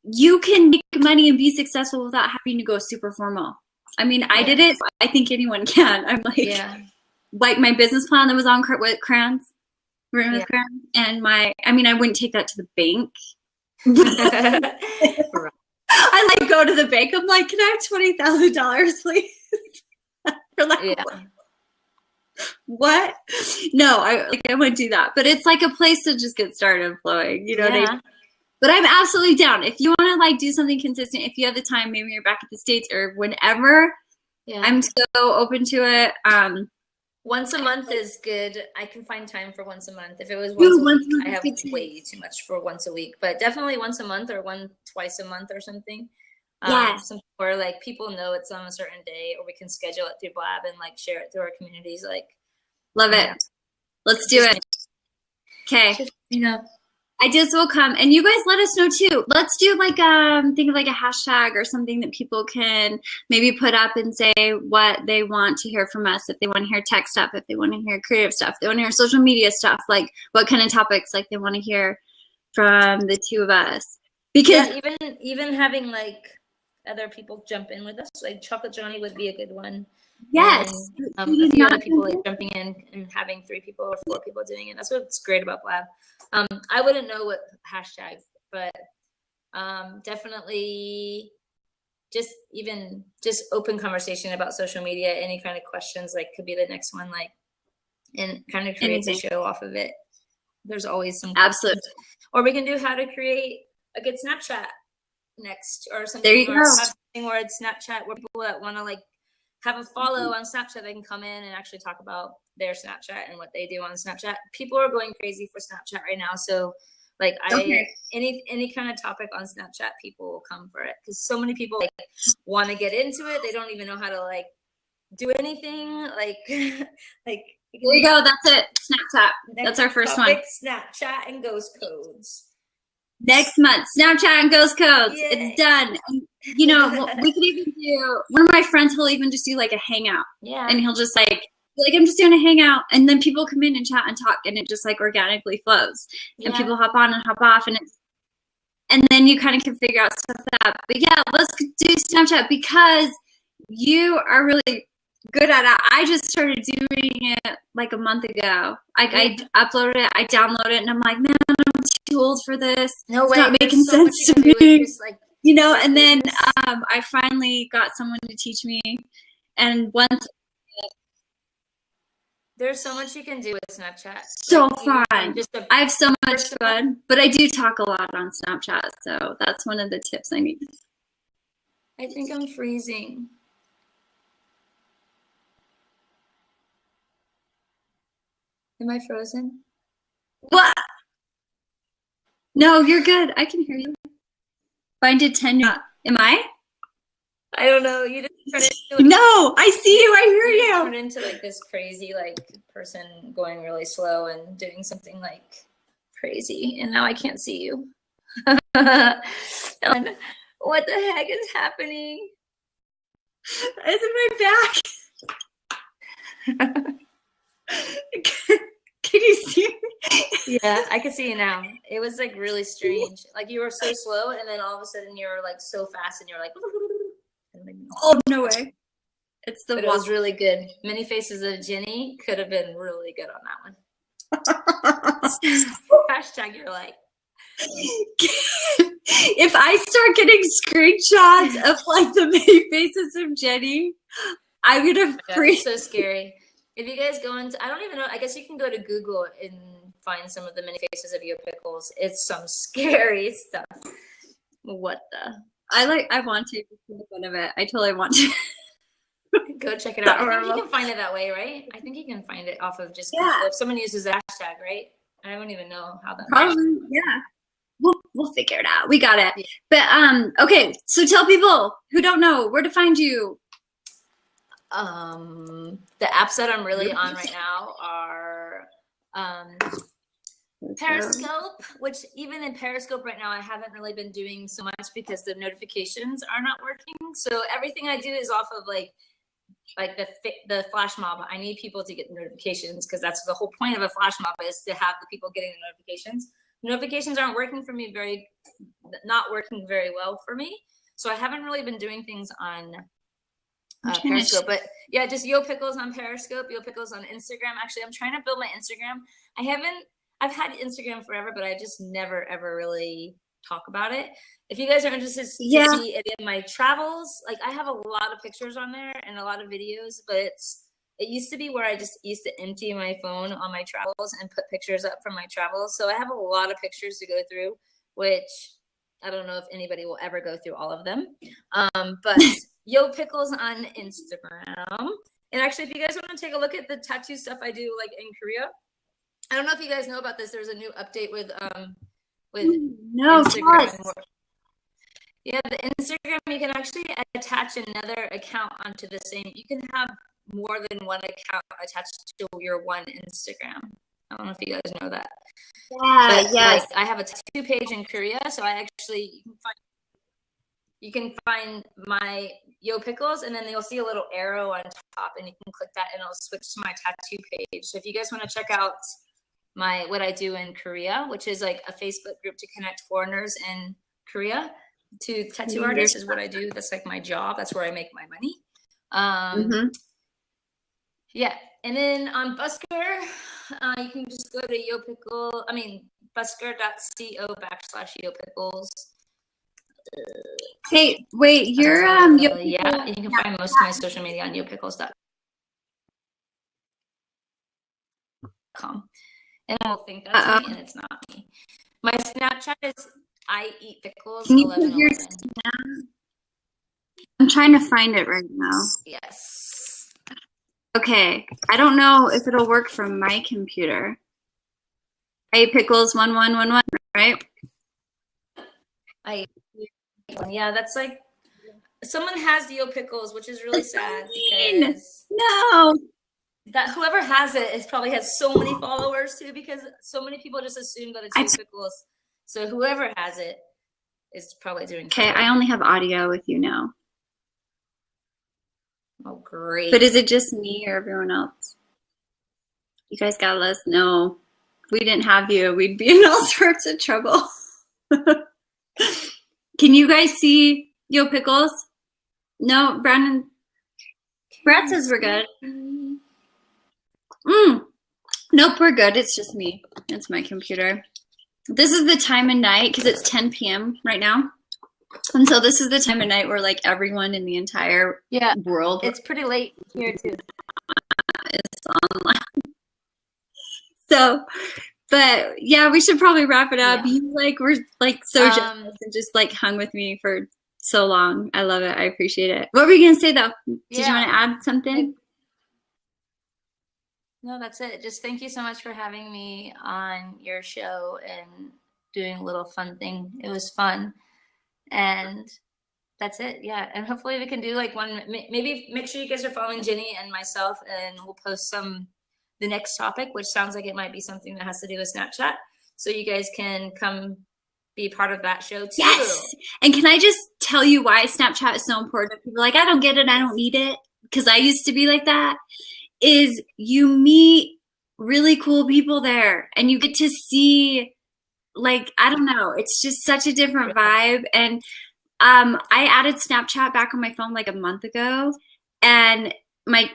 you can make money and be successful without having to go super formal. I mean, I did it. I think anyone can. I'm like, like my business plan that was on with crayons, written with crayons, and I wouldn't take that to the bank. I like go to the bank. I'm like, can I have $20,000, please? For like, what? No, I wouldn't do that. But it's like a place to just get started flowing. You know what I mean? But I'm absolutely down. If you want to like do something consistent, if you have the time, maybe you're back at the States or whenever. Yeah. I'm so open to it. Once a month is good. I can find time for once a month. If it was once a week, I have way too much for once a week. But definitely once a month or twice a month or something. Or like people know it's on a certain day, or we can schedule it through Blab and like share it through our communities. Like, love it. Let's do it. Okay. I just will come, and you guys let us know too. Let's do like think of like a hashtag or something that people can maybe put up and say what they want to hear from us. If they want to hear tech stuff, if they want to hear creative stuff, if they want to hear social media stuff, like what kind of topics like they want to hear. from the two of us. Because even having like other people jump in with us, like Chocolate Johnny would be a good one. Yes. And, a few other people like jumping in and having 3 people or 4 people doing it. That's what's great about Blab. I wouldn't know what hashtag, but definitely just open conversation about social media. Any kind of questions like could be the next one, like, and kind of creates a show off of it. There's always some absolutely. Or we can do how to create a good Snapchat next, or something. There you go. Something where it's Snapchat, where people that want to like have a follow on Snapchat, they can come in and actually talk about their Snapchat and what they do on Snapchat. People are going crazy for Snapchat right now, so like any kind of topic on Snapchat, people will come for it because so many people like want to get into it. They don't even know how to like do anything. Like like there you go. That's it. Snapchat. That's our first one. Snapchat and ghost codes. Next month, Snapchat and ghost codes. Yay. It's done. And, you know, we could even do, one of my friends will even just do like a hangout. Yeah. And he'll just like, I'm just doing a hangout. And then people come in and chat and talk, and it just like organically flows. And people hop on and hop off. And then you kind of can figure out stuff like that. But yeah, let's do Snapchat because you are really good at it. I just started doing it like a month ago. I uploaded it, I downloaded it, and I'm like, man, I'm too old for this. No way. It's not making sense to me. You know, and then I finally got someone to teach me. And once there's so much you can do with Snapchat. So fun. I have so much fun. But I do talk a lot on Snapchat, so that's one of the tips I need. I think I'm freezing. Am I frozen? What? No, you're good. I can hear you. Find it 10. Am I? I don't know. You just turn into no, I see you. I hear you. Turn into like this crazy like person going really slow and doing something like crazy, and now I can't see you. And what the heck is happening? It's in my back. Can you see me? Yeah, I can see you now. It was like really strange. Like you were so slow, and then all of a sudden you were like so fast, and you're like. Oh no way! It's the. But it was really good. Many Faces of Jenny could have been really good on that one. Hashtag you're like. If I start getting screenshots of like the Many Faces of Jenny, I'm gonna freeze. So scary. If you guys go into, I don't even know, I guess you can go to Google and find some of the Many Faces of Yo Pickles. It's some scary stuff. What the? I want to make fun of it. I totally want to. Go check it out. I think you can find it that way, right? I think you can find it off of just Google. If someone uses the hashtag, right? I don't even know how that probably works. Yeah. We'll figure it out. We got it. Yeah. But okay, so tell people who don't know where to find you. The apps that I'm really on right now are Periscope, which even in Periscope right now, I haven't really been doing so much because the notifications are not working. So everything I do is off of like the flash mob. I need people to get notifications because that's the whole point of a flash mob is to have the people getting the notifications. Notifications aren't working for me not working very well for me. So I haven't really been doing things on Periscope, but yeah, just Yo Pickles on Periscope, Yo Pickles on Instagram. Actually, I'm trying to build my Instagram. I've had Instagram forever, but I just never ever really talk about it. If you guys are interested to see any of my travels, like I have a lot of pictures on there and a lot of videos, but it used to be where I just used to empty my phone on my travels and put pictures up from my travels. So I have a lot of pictures to go through, which I don't know if anybody will ever go through all of them. But Yo Pickles on Instagram. And actually, if you guys want to take a look at the tattoo stuff I do like in Korea, I don't know if you guys know about this. There's a new update with Instagram. Yeah, the Instagram, you can actually attach another account onto the same. You can have more than one account attached to your one Instagram. I don't know if you guys know that. Yeah, yes. Like, I have a tattoo page in Korea, so I actually you can find my Yo Pickles, and then you'll see a little arrow on top, and you can click that, and it'll switch to my tattoo page. So if you guys want to check out what I do in Korea, which is like a Facebook group to connect foreigners in Korea to tattoo artists is what I do. That's like my job. That's where I make my money. Yeah. And then on Busker, you can just go to busker.co/yopickles. Hey, wait, you're yeah, you can find most of my social media on yopickles.com. And I will think that's me, and it's not me. My Snapchat is I eat pickles. Can you put your I'm trying to find it right now. Yes. Okay. I don't know if it'll work from my computer. I eat pickles 1111, right? Yeah, that's like someone has the pickles, which is really sad because that whoever has it probably has so many followers too, because so many people just assume that it's pickles. So whoever has it is probably doing okay. I only have audio with you now. Oh, great. But is it just me or everyone else? You guys gotta let us know. If we didn't have you, we'd be in all sorts of trouble. Can you guys see Yo Pickles? No, Brandon. Brad says we're good. Nope, we're good. It's just me. It's my computer. This is the time of night because it's 10 p.m. right now. And so this is the time of night where like everyone in the entire world. It's pretty late here too. Is online. So, but yeah, we should probably wrap it up. You were like so generous and just like hung with me for so long. I love it. I appreciate it. What were you gonna say though? Did you want to add something? No, that's it. Just thank you so much for having me on your show and doing a little fun thing. It was fun. And that's it. Yeah. And hopefully we can do like one, maybe make sure you guys are following Jenny and myself, and we'll post the next topic, which sounds like it might be something that has to do with Snapchat. So you guys can come be part of that show too. Yes. And can I just tell you why Snapchat is so important? People are like, I don't get it. I don't need it. Because I used to be like that. Is you meet really cool people there and you get to see, like, I don't know, it's just such a different vibe. And I added Snapchat back on my phone like a month ago, and my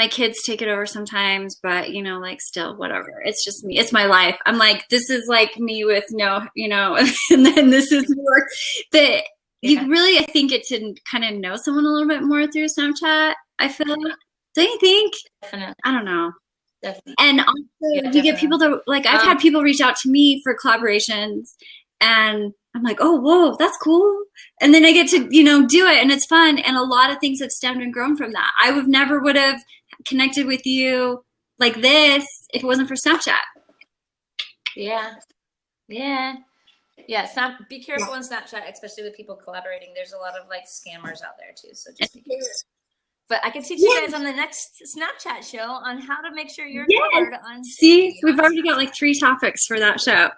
kids take it over sometimes, but you know, like still whatever. It's just me. It's my life. I'm like, this is like me with no, you know, and then this is work. But you really, I think, get to kind of know someone a little bit more through Snapchat, I feel. Don't you think? Definitely. I don't know. Definitely. And also, you get people that, like, I've had people reach out to me for collaborations, and I'm like, oh, whoa, that's cool. And then I get to, you know, do it, and it's fun. And a lot of things have stemmed and grown from that. I never would have connected with you like this if it wasn't for Snapchat. Yeah. Be careful on Snapchat, especially with people collaborating. There's a lot of like scammers out there too, so just be careful. But I can teach you guys on the next Snapchat show on how to make sure you're covered on. See, we've already got like 3 topics for that show.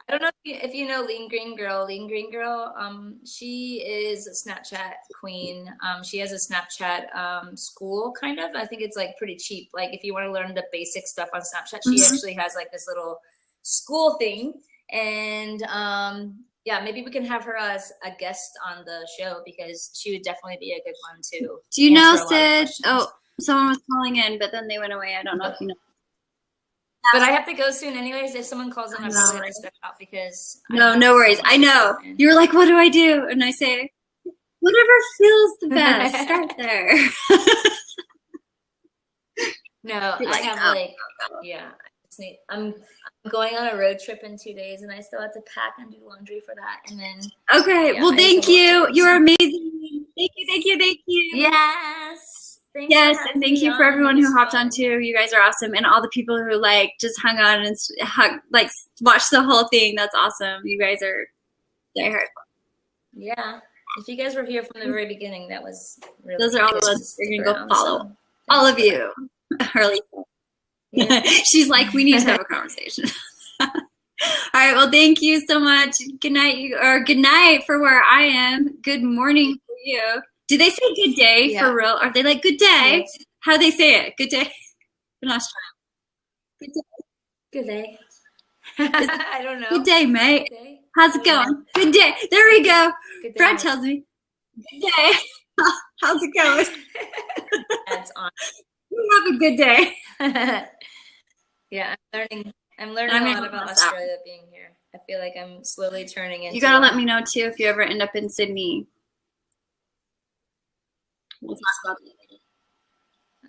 I don't know if you know Lean Green Girl. Lean Green Girl, she is a Snapchat queen. She has a Snapchat school, kind of. I think it's like pretty cheap. Like if you want to learn the basic stuff on Snapchat, she actually has like this little school thing. And yeah, maybe we can have her as a guest on the show because she would definitely be a good one too. Do you know, Sid? Oh, someone was calling in, but then they went away. I don't know if you know. But I have to go soon anyways. If someone calls in, I'm probably going to step out because... No worries. I know. You're like, what do I do? And I say, whatever feels the best. Start there. No, I have like, yeah. I'm going on a road trip in 2 days, and I still have to pack and do laundry for that. And then... Okay. Well, thank you. You're amazing. Thank you. Yes. And thank you for everyone who hopped on too. You guys are awesome, and all the people who like just hung on and like watched the whole thing. That's awesome. You guys are diehard. Yeah, if you guys were here from the very beginning, that was really. Those are all the ones you're gonna go follow. All of you, Harley. Yeah. She's like, we need to have a conversation. All right. Well, thank you so much. Good night for where I am. Good morning for you. Do they say good day for real? Are they like good day? How do they say it? Good day in Australia. Good day. Good day. I don't know. Good day, mate. Good day. How's it going? Good day. There we go. Good day. Brad tells me. Good day. How's it going? That's on. You have a good day. Yeah, I'm learning a lot about Australia being here. I feel like I'm slowly turning into. You gotta let me know too if you ever end up in Sydney. We'll talk about it later.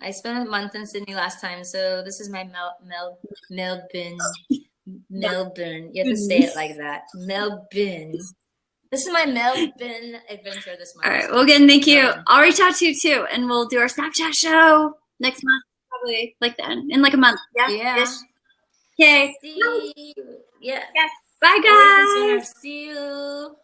I spent a month in Sydney last time, so this is my Melbourne. Melbourne. You have to say it like that. Melbourne. This is my Melbourne adventure this month. All right. Well, again, thank you. I'll reach out to you too, and we'll do our Snapchat show next month, probably like then in like a month. Yeah. Yeah. Okay. See you. Yes. Bye, guys. See you.